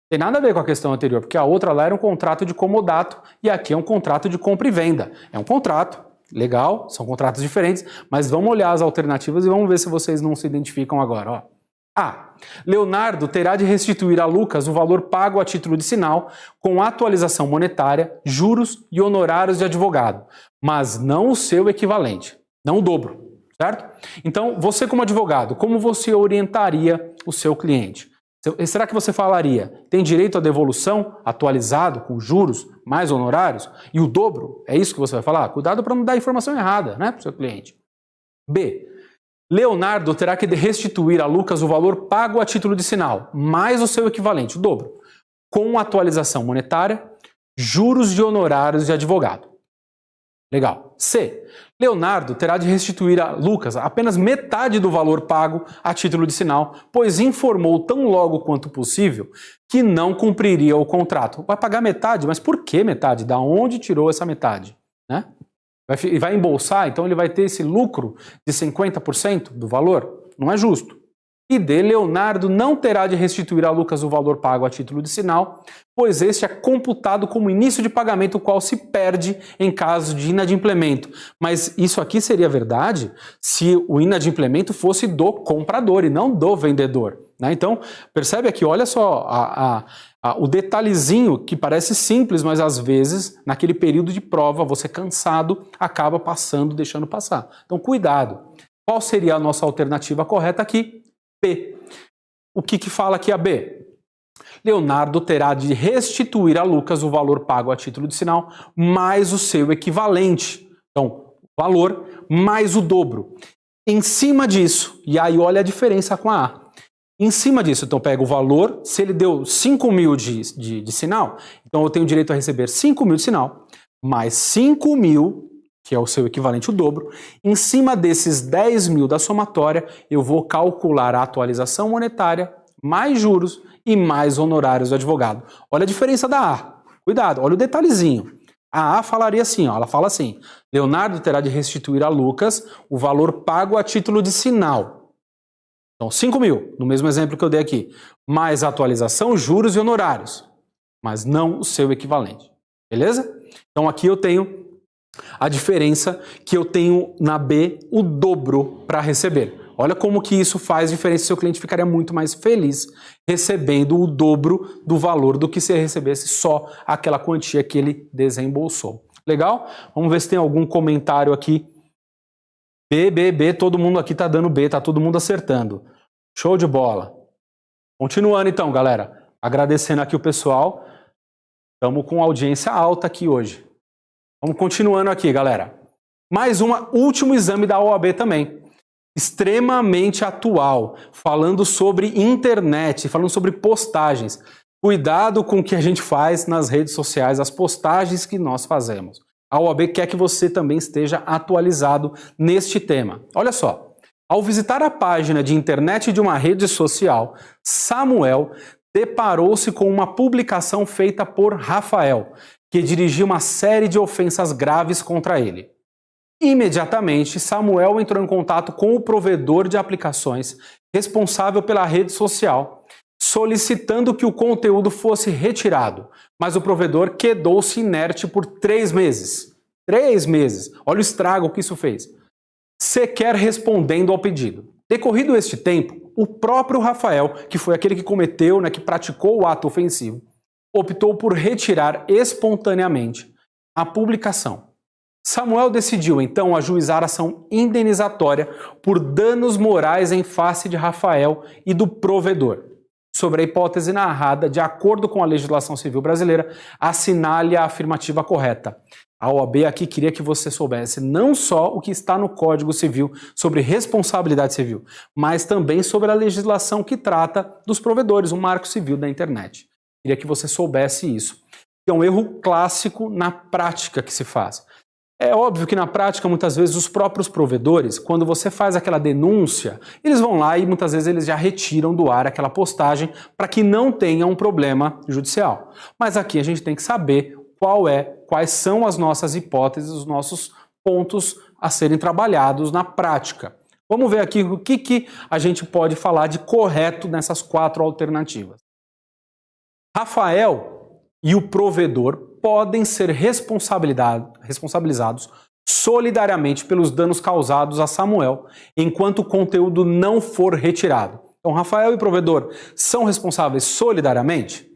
Tem nada a ver com a questão anterior, porque a outra lá era um contrato de comodato e aqui é um contrato de compra e venda. É um contrato, legal, são contratos diferentes, mas vamos olhar as alternativas e vamos ver se vocês não se identificam agora. Ó. A. Leonardo terá de restituir a Lucas o valor pago a título de sinal com atualização monetária, juros e honorários de advogado, mas não o seu equivalente, não o dobro, certo? Então, você como advogado, como você orientaria o seu cliente? Será que você falaria, tem direito à devolução atualizado com juros mais honorários e o dobro? É isso que você vai falar? Cuidado para não dar informação errada, né, para o seu cliente. B. Leonardo terá que restituir a Lucas o valor pago a título de sinal, mais o seu equivalente, o dobro, com atualização monetária, juros e honorários de advogado. Legal. C. Leonardo terá de restituir a Lucas apenas metade do valor pago a título de sinal, pois informou tão logo quanto possível que não cumpriria o contrato. Vai pagar metade? Mas por que metade? Da onde tirou essa metade? Né? Vai embolsar, então ele vai ter esse lucro de 50% do valor? Não é justo. E D. Leonardo não terá de restituir a Lucas o valor pago a título de sinal, pois este é computado como início de pagamento, o qual se perde em caso de inadimplemento. Mas isso aqui seria verdade se o inadimplemento fosse do comprador e não do vendedor. Né? Então, percebe aqui, olha só o detalhezinho que parece simples, mas às vezes, naquele período de prova, você cansado, acaba passando, deixando passar. Então, cuidado. Qual seria a nossa alternativa correta aqui? B. O que fala aqui a B? Leonardo terá de restituir a Lucas o valor pago a título de sinal mais o seu equivalente. Então, valor mais o dobro. Em cima disso, e aí olha a diferença com a A. Em cima disso, então pega o valor, se ele deu 5 mil de sinal, então eu tenho direito a receber 5 mil de sinal, mais 5 mil, que é o seu equivalente, o dobro. Em cima desses 10 mil da somatória, eu vou calcular a atualização monetária, mais juros e mais honorários do advogado. Olha a diferença da A. Cuidado, olha o detalhezinho. A A falaria assim, ó, ela fala assim, Leonardo terá de restituir a Lucas o valor pago a título de sinal. Então, 5 mil, no mesmo exemplo que eu dei aqui, mais atualização, juros e honorários, mas não o seu equivalente. Beleza? Então, aqui eu tenho a diferença que eu tenho na B, o dobro para receber. Olha como que isso faz diferença, seu cliente ficaria muito mais feliz recebendo o dobro do valor do que se recebesse só aquela quantia que ele desembolsou. Legal? Vamos ver se tem algum comentário aqui. B, todo mundo aqui tá dando B, tá todo mundo acertando. Show de bola. Continuando então, galera. Agradecendo aqui o pessoal. Estamos com audiência alta aqui hoje. Vamos continuando aqui, galera. Mais último exame da OAB também. Extremamente atual. Falando sobre internet, falando sobre postagens. Cuidado com o que a gente faz nas redes sociais, as postagens que nós fazemos. A OAB quer que você também esteja atualizado neste tema. Olha só, ao visitar a página de internet de uma rede social, Samuel deparou-se com uma publicação feita por Rafael, que dirigia uma série de ofensas graves contra ele. Imediatamente, Samuel entrou em contato com o provedor de aplicações responsável pela rede social, solicitando que o conteúdo fosse retirado, mas o provedor quedou-se inerte por 3 meses. 3 meses. Olha o estrago que isso fez. Sequer respondendo ao pedido. Decorrido este tempo, o próprio Rafael, que foi aquele que cometeu, que praticou o ato ofensivo, optou por retirar espontaneamente a publicação. Samuel decidiu então ajuizar ação indenizatória por danos morais em face de Rafael e do provedor. Sobre a hipótese narrada, de acordo com a legislação civil brasileira, assinale a afirmativa correta. A OAB aqui queria que você soubesse não só o que está no Código Civil sobre responsabilidade civil, mas também sobre a legislação que trata dos provedores, o Marco Civil da Internet. Queria que você soubesse isso. É um erro clássico na prática que se faz. É óbvio que na prática, muitas vezes, os próprios provedores, quando você faz aquela denúncia, eles vão lá e muitas vezes eles já retiram do ar aquela postagem para que não tenha um problema judicial. Mas aqui a gente tem que saber quais são as nossas hipóteses, os nossos pontos a serem trabalhados na prática. Vamos ver aqui o que a gente pode falar de correto nessas 4 alternativas. Rafael e o provedor podem ser responsabilizados solidariamente pelos danos causados a Samuel enquanto o conteúdo não for retirado. Então, Rafael e o provedor são responsáveis solidariamente?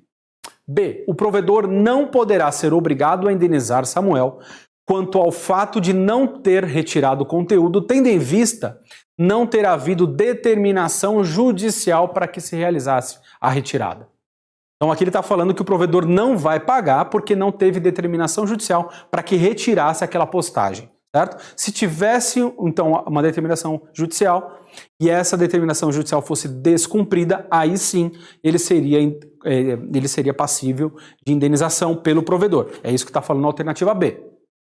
B. O provedor não poderá ser obrigado a indenizar Samuel quanto ao fato de não ter retirado o conteúdo, tendo em vista não ter havido determinação judicial para que se realizasse a retirada. Então aqui ele está falando que o provedor não vai pagar porque não teve determinação judicial para que retirasse aquela postagem, certo? Se tivesse, então, uma determinação judicial e essa determinação judicial fosse descumprida, aí sim ele seria passível de indenização pelo provedor. É isso que está falando a alternativa B.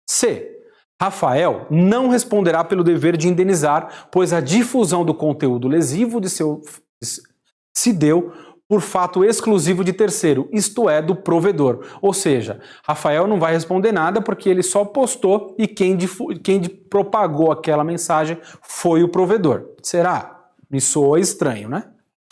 C. Rafael não responderá pelo dever de indenizar, pois a difusão do conteúdo lesivo se deu por fato exclusivo de terceiro, isto é, do provedor. Ou seja, Rafael não vai responder nada porque ele só postou e quem propagou aquela mensagem foi o provedor. Será? Me soa estranho, né?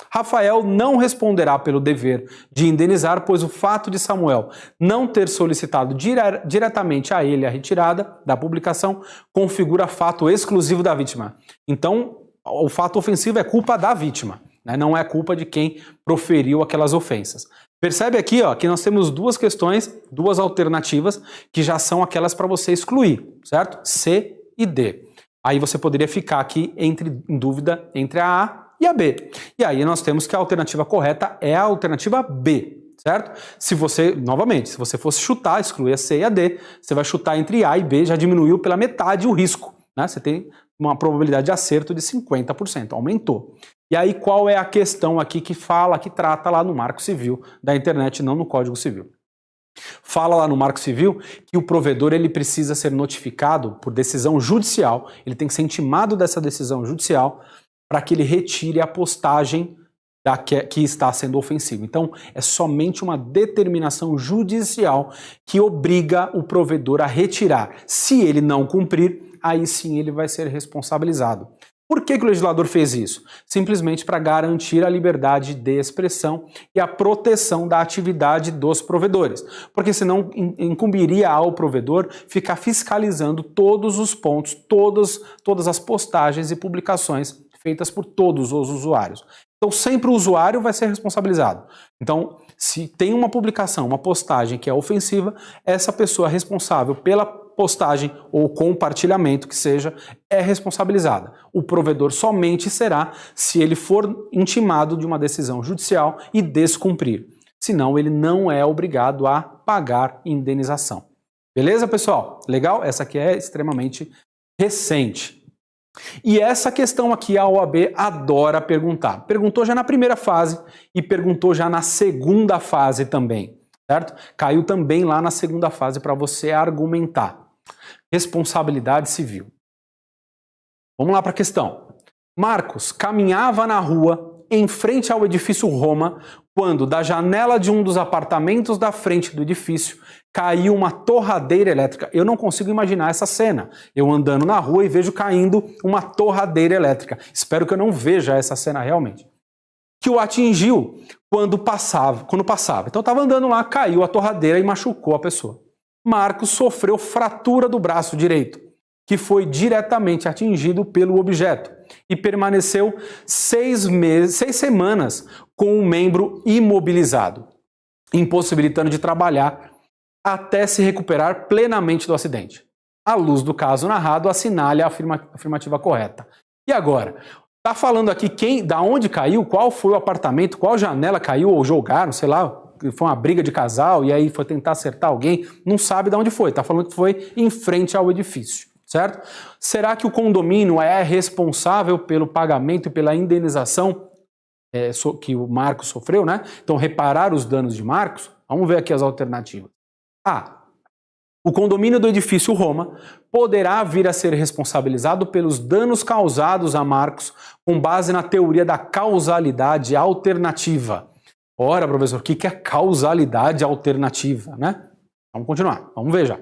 Rafael não responderá pelo dever de indenizar, pois o fato de Samuel não ter solicitado diretamente a ele a retirada da publicação configura fato exclusivo da vítima. Então, o fato ofensivo é culpa da vítima, né? Não é culpa de quem proferiu aquelas ofensas. Percebe aqui, ó, que nós temos duas questões, duas alternativas, que já são aquelas para você excluir, certo? C e D. Aí você poderia ficar aqui em dúvida entre a A e a B. E aí nós temos que a alternativa correta é a alternativa B, certo? Se você fosse chutar, excluir a C e a D, você vai chutar entre A e B, já diminuiu pela metade o risco, né? Você tem uma probabilidade de acerto de 50%, aumentou. E aí qual é a questão aqui que trata lá no Marco Civil da internet, não no Código Civil? Fala lá no Marco Civil que o provedor ele precisa ser notificado por decisão judicial, ele tem que ser intimado dessa decisão judicial para que ele retire a postagem que está sendo ofensiva. Então, é somente uma determinação judicial que obriga o provedor a retirar. Se ele não cumprir, aí sim ele vai ser responsabilizado. Por que o legislador fez isso? Simplesmente para garantir a liberdade de expressão e a proteção da atividade dos provedores. Porque senão incumbiria ao provedor ficar fiscalizando todos os pontos, todas as postagens e publicações feitas por todos os usuários. Então sempre o usuário vai ser responsabilizado. Então, se tem uma publicação, uma postagem que é ofensiva, essa pessoa responsável pela postagem ou compartilhamento que seja, é responsabilizada. O provedor somente será se ele for intimado de uma decisão judicial e descumprir. Senão, ele não é obrigado a pagar indenização. Beleza, pessoal? Legal? Essa aqui é extremamente recente. E essa questão aqui a OAB adora perguntar. Perguntou já na primeira fase e perguntou já na segunda fase também, certo? Caiu também lá na segunda fase para você argumentar. Responsabilidade civil. Vamos lá para a questão. Marcos caminhava na rua em frente ao edifício Roma quando da janela de um dos apartamentos da frente do edifício caiu uma torradeira elétrica. Eu não consigo imaginar essa cena. Eu andando na rua e vejo caindo uma torradeira elétrica. Espero que eu não veja essa cena realmente. Que o atingiu quando passava. Então estava andando lá, caiu a torradeira e machucou a pessoa. Marcos sofreu fratura do braço direito, que foi diretamente atingido pelo objeto e permaneceu 6 semanas com o membro imobilizado, impossibilitando de trabalhar até se recuperar plenamente do acidente. À luz do caso narrado, assinale a afirmativa correta. E agora? Está falando aqui da onde caiu, qual foi o apartamento, qual janela caiu ou jogaram, sei lá, foi uma briga de casal e aí foi tentar acertar alguém, não sabe de onde foi, está falando que foi em frente ao edifício, certo? Será que o condomínio é responsável pelo pagamento e pela indenização que o Marcos sofreu, né? Então, reparar os danos de Marcos? Vamos ver aqui as alternativas. A. O condomínio do edifício Roma poderá vir a ser responsabilizado pelos danos causados a Marcos com base na teoria da causalidade alternativa. Ora, professor, o que é causalidade alternativa, né? Vamos continuar, vamos ver já.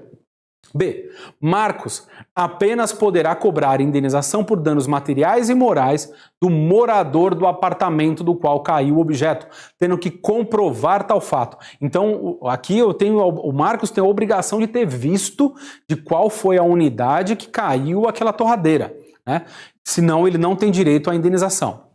B. Marcos apenas poderá cobrar indenização por danos materiais e morais do morador do apartamento do qual caiu o objeto, tendo que comprovar tal fato. Então, aqui o Marcos tem a obrigação de ter visto de qual foi a unidade que caiu aquela torradeira, né? Senão ele não tem direito à indenização.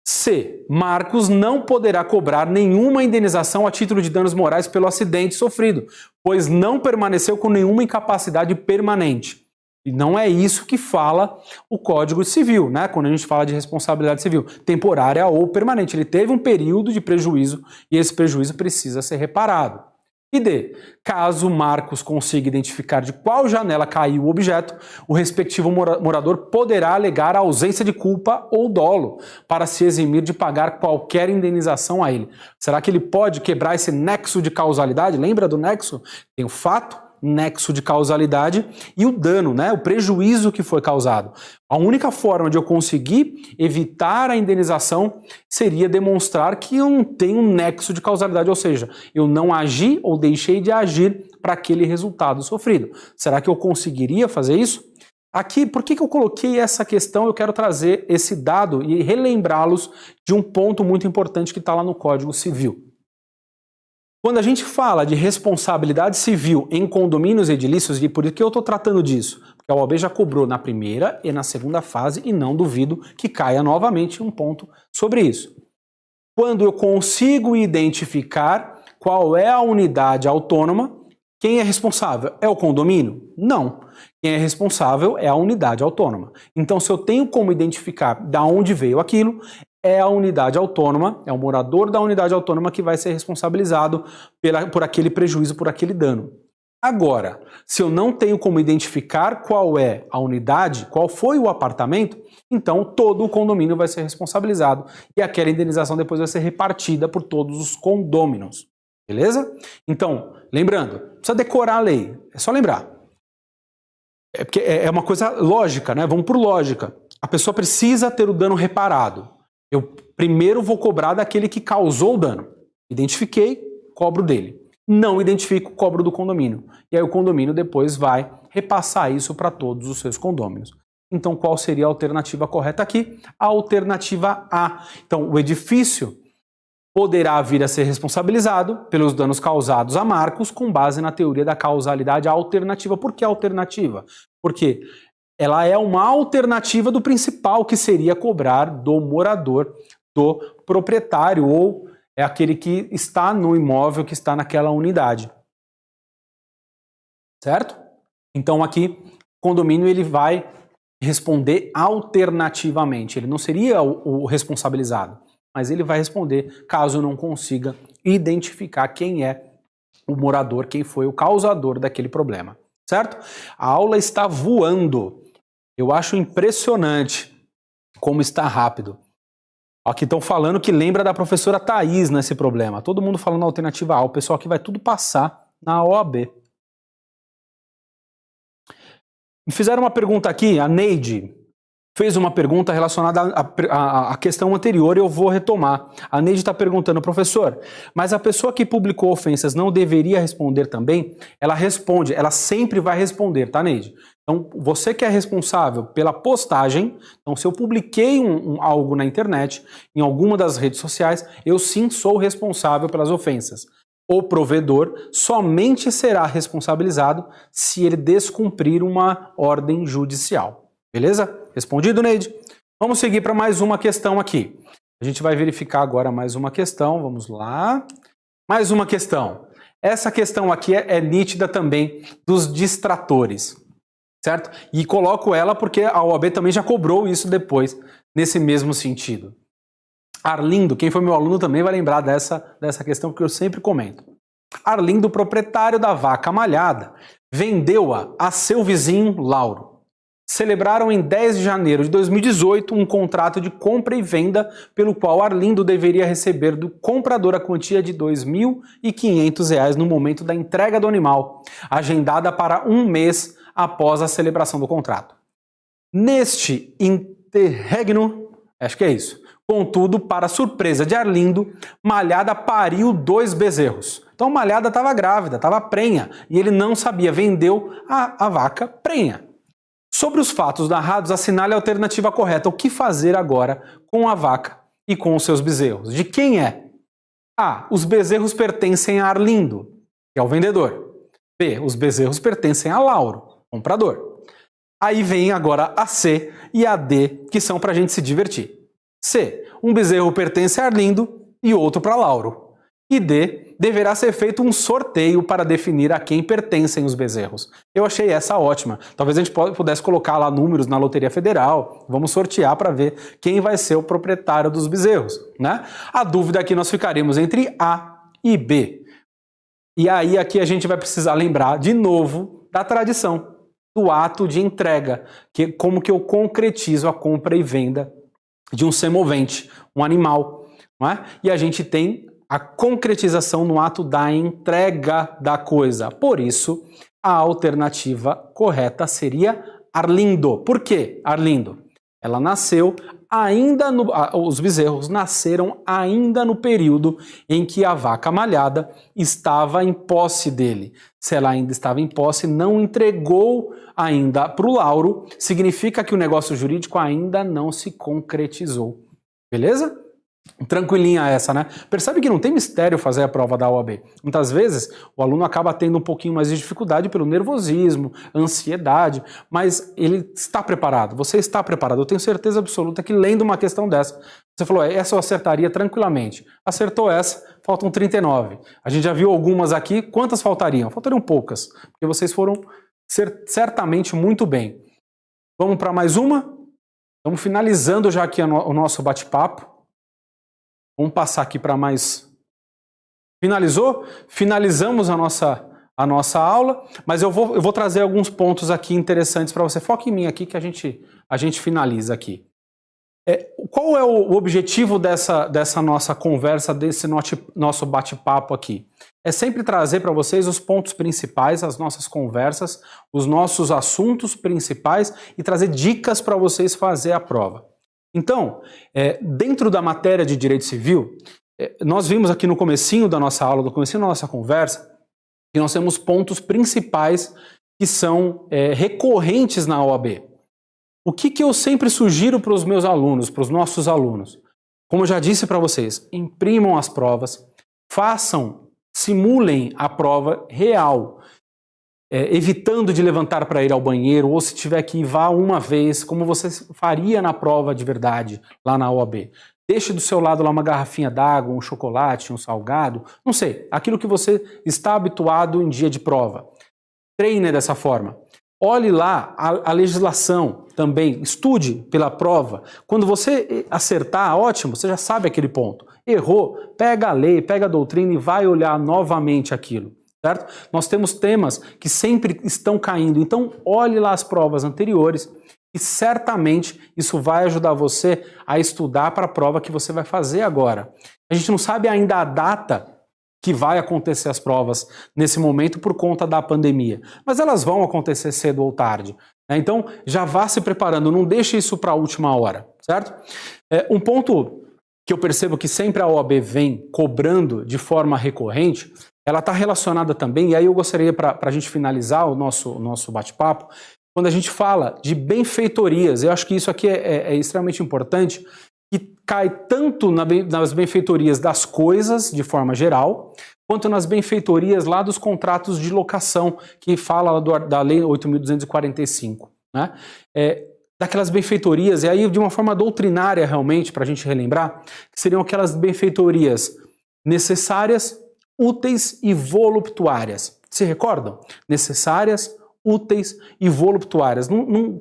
C. Marcos não poderá cobrar nenhuma indenização a título de danos morais pelo acidente sofrido, pois não permaneceu com nenhuma incapacidade permanente. E não é isso que fala o Código Civil, né? Quando a gente fala de responsabilidade civil, temporária ou permanente. Ele teve um período de prejuízo e esse prejuízo precisa ser reparado. E D. Caso Marcos consiga identificar de qual janela caiu o objeto, o respectivo morador poderá alegar a ausência de culpa ou dolo para se eximir de pagar qualquer indenização a ele. Será que ele pode quebrar esse nexo de causalidade? Lembra do nexo? Tem o fato, nexo de causalidade e o dano, né? O prejuízo que foi causado. A única forma de eu conseguir evitar a indenização seria demonstrar que eu não tenho um nexo de causalidade, ou seja, eu não agi ou deixei de agir para aquele resultado sofrido. Será que eu conseguiria fazer isso? Aqui, por que eu coloquei essa questão? Eu quero trazer esse dado e relembrá-los de um ponto muito importante que está lá no Código Civil. Quando a gente fala de responsabilidade civil em condomínios edilícios, e por que eu estou tratando disso? Porque a OAB já cobrou na primeira e na segunda fase e não duvido que caia novamente um ponto sobre isso. Quando eu consigo identificar qual é a unidade autônoma, quem é responsável? É o condomínio? Não. Quem é responsável é a unidade autônoma. Então, se eu tenho como identificar de onde veio aquilo, é a unidade autônoma, é o morador da unidade autônoma que vai ser responsabilizado por aquele prejuízo, por aquele dano. Agora, se eu não tenho como identificar qual é a unidade, qual foi o apartamento, então todo o condomínio vai ser responsabilizado e aquela indenização depois vai ser repartida por todos os condôminos. Beleza? Então, lembrando, precisa decorar a lei, é só lembrar. É porque é uma coisa lógica, né? Vamos por lógica. A pessoa precisa ter o dano reparado. Eu primeiro vou cobrar daquele que causou o dano. Identifiquei, cobro dele. Não identifico, cobro do condomínio. E aí o condomínio depois vai repassar isso para todos os seus condôminos. Então qual seria a alternativa correta aqui? A alternativa A. Então o edifício poderá vir a ser responsabilizado pelos danos causados a Marcos com base na teoria da causalidade alternativa. Por que alternativa? Porque ela é uma alternativa do principal, que seria cobrar do morador, do proprietário, ou é aquele que está no imóvel, que está naquela unidade. Certo? Então aqui, o condomínio ele vai responder alternativamente. Ele não seria o responsabilizado, mas ele vai responder caso não consiga identificar quem é o morador, quem foi o causador daquele problema. Certo? A aula está voando. Eu acho impressionante como está rápido. Aqui estão falando que lembra da professora Thaís nesse problema. Todo mundo falando a alternativa A. O pessoal aqui vai tudo passar na OAB. Me fizeram uma pergunta aqui, a Neide fez uma pergunta relacionada à questão anterior e eu vou retomar. A Neide está perguntando, professor, mas a pessoa que publicou ofensas não deveria responder também? Ela responde, ela sempre vai responder, tá, Neide? Então, você que é responsável pela postagem, então se eu publiquei algo na internet, em alguma das redes sociais, eu sim sou responsável pelas ofensas. O provedor somente será responsabilizado se ele descumprir uma ordem judicial. Beleza? Respondido, Neide? Vamos seguir para mais uma questão aqui. A gente vai verificar agora mais uma questão. Vamos lá. Mais uma questão. Essa questão aqui é nítida também dos distratores. Certo? E coloco ela porque a OAB também já cobrou isso depois, nesse mesmo sentido. Arlindo, quem foi meu aluno também vai lembrar dessa questão que eu sempre comento. Arlindo, proprietário da vaca malhada, vendeu-a a seu vizinho Lauro. Celebraram em 10 de janeiro de 2018 um contrato de compra e venda pelo qual Arlindo deveria receber do comprador a quantia de R$ 2.500 no momento da entrega do animal, agendada para um mês após a celebração do contrato. Neste interregno, acho que é isso, contudo, para surpresa de Arlindo, Malhada pariu 2 bezerros. Então a malhada estava grávida, estava prenha, e ele não sabia, vendeu a vaca prenha. Sobre os fatos narrados, assinale a alternativa correta. O que fazer agora com a vaca e com os seus bezerros? De quem é? A. Os bezerros pertencem a Arlindo, que é o vendedor. B. Os bezerros pertencem a Lauro, comprador. Aí vem agora a C e a D, que são para a gente se divertir. C. Um bezerro pertence a Arlindo e outro para Lauro. E D. Deverá ser feito um sorteio para definir a quem pertencem os bezerros. Eu achei essa ótima. Talvez a gente pudesse colocar lá números na Loteria Federal. Vamos sortear para ver quem vai ser o proprietário dos bezerros, né? A dúvida aqui nós ficaríamos entre A e B. E aí aqui a gente vai precisar lembrar de novo da tradição, do ato de entrega, como que eu concretizo a compra e venda de um semovente, um animal, não é? E a gente tem a concretização no ato da entrega da coisa. Por isso, a alternativa correta seria Arlindo. Por que Arlindo? Ela nasceu ainda os bezerros nasceram ainda no período em que a vaca malhada estava em posse dele. Se ela ainda estava em posse, não entregou ainda para o Lauro, significa que o negócio jurídico ainda não se concretizou. Beleza? Tranquilinha essa, né? Percebe que não tem mistério fazer a prova da OAB. Muitas vezes o aluno acaba tendo um pouquinho mais de dificuldade pelo nervosismo, ansiedade, mas ele está preparado, você está preparado. Eu tenho certeza absoluta que lendo uma questão dessa, você falou, essa eu acertaria tranquilamente. Acertou essa, faltam 39. A gente já viu algumas aqui, quantas faltariam? Faltariam poucas, porque vocês foram certamente muito bem. Vamos para mais uma? Estamos finalizando já aqui o nosso bate-papo. Vamos passar aqui para mais... Finalizou? Finalizamos a nossa aula, mas eu vou trazer alguns pontos aqui interessantes para você. Foca em mim aqui que a gente finaliza aqui. Qual é o objetivo dessa nossa conversa, desse nosso bate-papo aqui? É sempre trazer para vocês os pontos principais, as nossas conversas, os nossos assuntos principais e trazer dicas para vocês fazer a prova. Então, dentro da matéria de Direito Civil, nós vimos aqui no comecinho da nossa aula, no comecinho da nossa conversa, que nós temos pontos principais que são recorrentes na OAB. O que eu sempre sugiro para os meus alunos, para os nossos alunos? Como eu já disse para vocês, imprimam as provas, simulem a prova real, evitando de levantar para ir ao banheiro, ou se tiver que ir, vá uma vez, como você faria na prova de verdade, lá na OAB. Deixe do seu lado lá uma garrafinha d'água, um chocolate, um salgado, não sei, aquilo que você está habituado em dia de prova. Treine dessa forma. Olhe lá a legislação também, estude pela prova. Quando você acertar, ótimo, você já sabe aquele ponto. Errou, pega a lei, pega a doutrina e vai olhar novamente aquilo. Certo? Nós temos temas que sempre estão caindo, então olhe lá as provas anteriores e certamente isso vai ajudar você a estudar para a prova que você vai fazer agora. A gente não sabe ainda a data que vai acontecer as provas nesse momento por conta da pandemia, mas elas vão acontecer cedo ou tarde, né? Então já vá se preparando, não deixe isso para a última hora, certo? Um ponto que eu percebo que sempre a OAB vem cobrando de forma recorrente, ela está relacionada também, e aí eu gostaria, para a gente finalizar o nosso bate-papo, quando a gente fala de benfeitorias, eu acho que isso aqui é extremamente importante, que cai tanto nas benfeitorias das coisas, de forma geral, quanto nas benfeitorias lá dos contratos de locação, que fala da Lei 8.245, né? Daquelas benfeitorias, e aí de uma forma doutrinária realmente, para a gente relembrar, que seriam aquelas benfeitorias necessárias, úteis e voluptuárias. Se recordam? Necessárias, úteis e voluptuárias.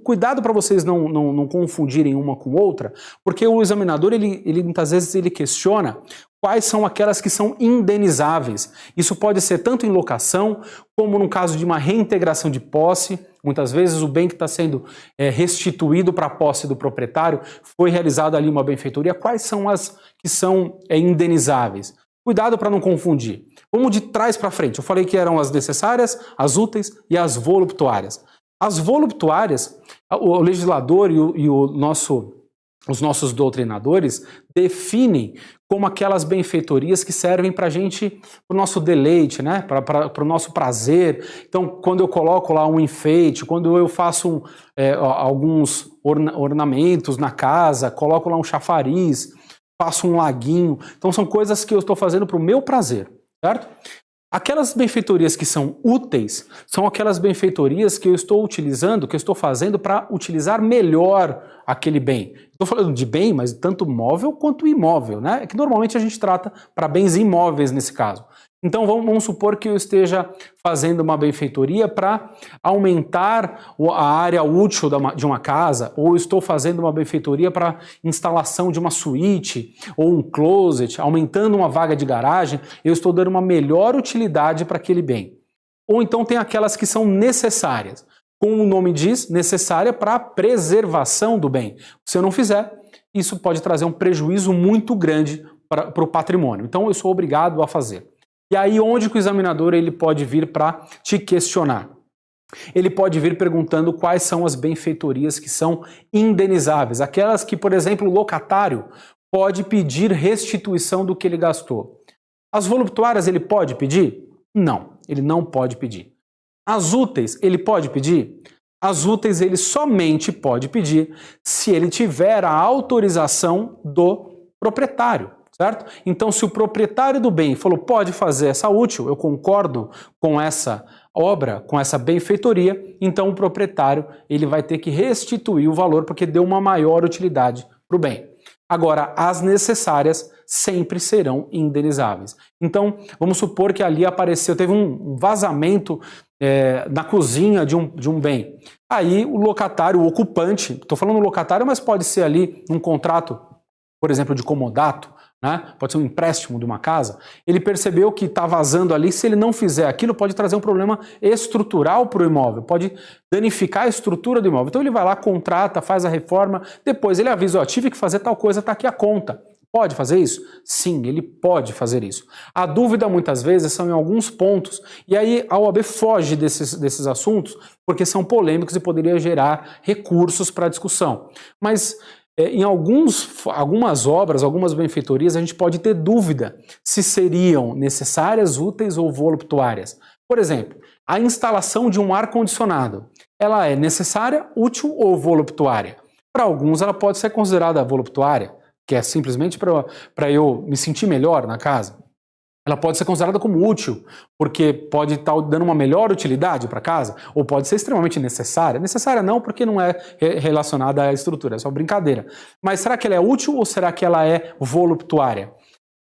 Cuidado para vocês não confundirem uma com outra, porque o examinador, ele muitas vezes ele questiona quais são aquelas que são indenizáveis. Isso pode ser tanto em locação, como no caso de uma reintegração de posse. Muitas vezes o bem que está sendo restituído para a posse do proprietário foi realizada ali uma benfeitoria. Quais são as que são indenizáveis? Cuidado para não confundir. Vamos de trás para frente. Eu falei que eram as necessárias, as úteis e as voluptuárias. As voluptuárias, o legislador e o nosso os nossos doutrinadores definem como aquelas benfeitorias que servem para a gente, para o nosso deleite, né? Para o nosso prazer. Então, quando eu coloco lá um enfeite, quando eu faço alguns ornamentos na casa, coloco lá um chafariz, faço um laguinho. Então, são coisas que eu estou fazendo para o meu prazer, certo? Aquelas benfeitorias que são úteis são aquelas benfeitorias que eu estou utilizando, que eu estou fazendo para utilizar melhor aquele bem. Estou falando de bem, mas tanto móvel quanto imóvel, né? É que normalmente a gente trata para bens imóveis nesse caso. Então vamos supor que eu esteja fazendo uma benfeitoria para aumentar a área útil de uma casa, ou estou fazendo uma benfeitoria para instalação de uma suíte ou um closet, aumentando uma vaga de garagem, eu estou dando uma melhor utilidade para aquele bem. Ou então tem aquelas que são necessárias. Como o nome diz, necessária para a preservação do bem. Se eu não fizer, isso pode trazer um prejuízo muito grande para o patrimônio. Então eu sou obrigado a fazer. E aí onde que o examinador ele pode vir para te questionar? Ele pode vir perguntando quais são as benfeitorias que são indenizáveis. Aquelas que, por exemplo, o locatário pode pedir restituição do que ele gastou. As voluptuárias ele pode pedir? Não, ele não pode pedir. As úteis ele pode pedir? As úteis ele somente pode pedir se ele tiver a autorização do proprietário. Certo? Então, se o proprietário do bem falou, pode fazer essa útil, eu concordo com essa obra, com essa benfeitoria, então o proprietário ele vai ter que restituir o valor porque deu uma maior utilidade para o bem. Agora, as necessárias sempre serão indenizáveis. Então, vamos supor que ali teve um vazamento na cozinha de um bem. Aí o locatário, o ocupante, estou falando locatário, mas pode ser ali um contrato, por exemplo, de comodato, né? Pode ser um empréstimo de uma casa, ele percebeu que está vazando ali, se ele não fizer aquilo, pode trazer um problema estrutural para o imóvel, pode danificar a estrutura do imóvel. Então ele vai lá, contrata, faz a reforma, depois ele avisa, tive que fazer tal coisa, está aqui a conta. Pode fazer isso? Sim, ele pode fazer isso. A dúvida muitas vezes são em alguns pontos, e aí a OAB foge desses assuntos, porque são polêmicos e poderia gerar recursos para discussão. Mas em algumas obras, algumas benfeitorias, a gente pode ter dúvida se seriam necessárias, úteis ou voluptuárias. Por exemplo, a instalação de um ar-condicionado, ela é necessária, útil ou voluptuária? Para alguns ela pode ser considerada voluptuária, que é simplesmente para eu me sentir melhor na casa. Ela pode ser considerada como útil, porque pode estar dando uma melhor utilidade para casa, ou pode ser extremamente necessária. Necessária não, porque não é relacionada à estrutura, é só brincadeira. Mas será que ela é útil ou será que ela é voluptuária?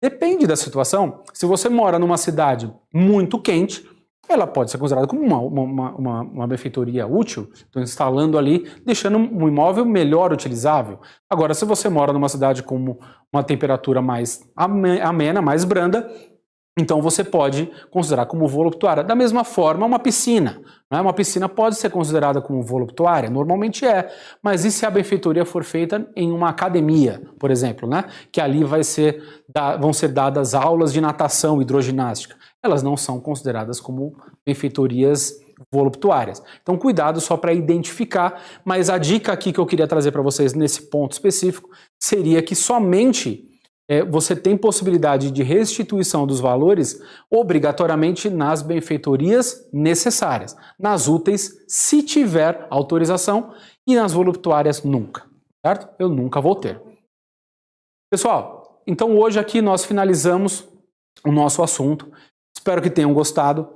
Depende da situação. Se você mora numa cidade muito quente, ela pode ser considerada como uma benfeitoria útil, estou instalando ali, deixando um imóvel melhor utilizável. Agora, se você mora numa cidade com uma temperatura mais amena, mais branda, então você pode considerar como voluptuária. Da mesma forma, uma piscina. Né? Uma piscina pode ser considerada como voluptuária? Normalmente é. Mas e se a benfeitoria for feita em uma academia, por exemplo, né? Que ali vão ser dadas aulas de natação, hidroginástica? Elas não são consideradas como benfeitorias voluptuárias. Então cuidado só para identificar, mas a dica aqui que eu queria trazer para vocês nesse ponto específico seria que somente você tem possibilidade de restituição dos valores obrigatoriamente nas benfeitorias necessárias. Nas úteis, se tiver autorização, e nas voluptuárias, nunca. Certo? Eu nunca vou ter. Pessoal, então hoje aqui nós finalizamos o nosso assunto. Espero que tenham gostado.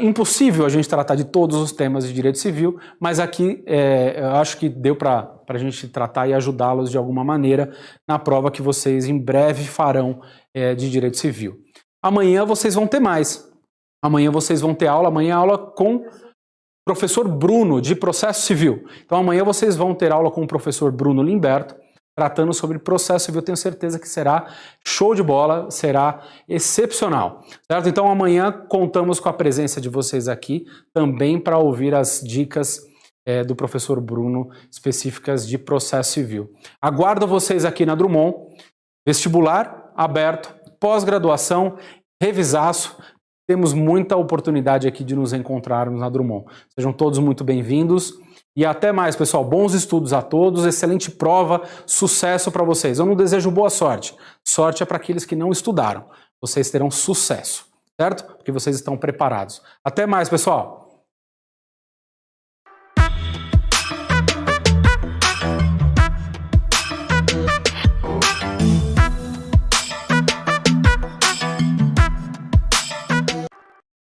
Impossível a gente tratar de todos os temas de direito civil, mas aqui eu acho que deu para a gente tratar e ajudá-los de alguma maneira na prova que vocês em breve farão de direito civil. Amanhã vocês vão ter mais. Amanhã vocês vão ter aula, amanhã aula com o professor Bruno, de processo civil. Então amanhã vocês vão ter aula com o professor Bruno Limberto, tratando sobre processo civil. Tenho certeza que será show de bola, será excepcional, certo? Então amanhã contamos com a presença de vocês aqui também para ouvir as dicas do professor Bruno específicas de processo civil. Aguardo vocês aqui na Drummond, vestibular aberto, pós-graduação, revisaço. Temos muita oportunidade aqui de nos encontrarmos na Drummond. Sejam todos muito bem-vindos E até mais, pessoal. Bons estudos a todos, excelente prova, sucesso para vocês. Eu não desejo boa sorte. Sorte é para aqueles que não estudaram. Vocês terão sucesso, certo? Porque vocês estão preparados. Até mais, pessoal.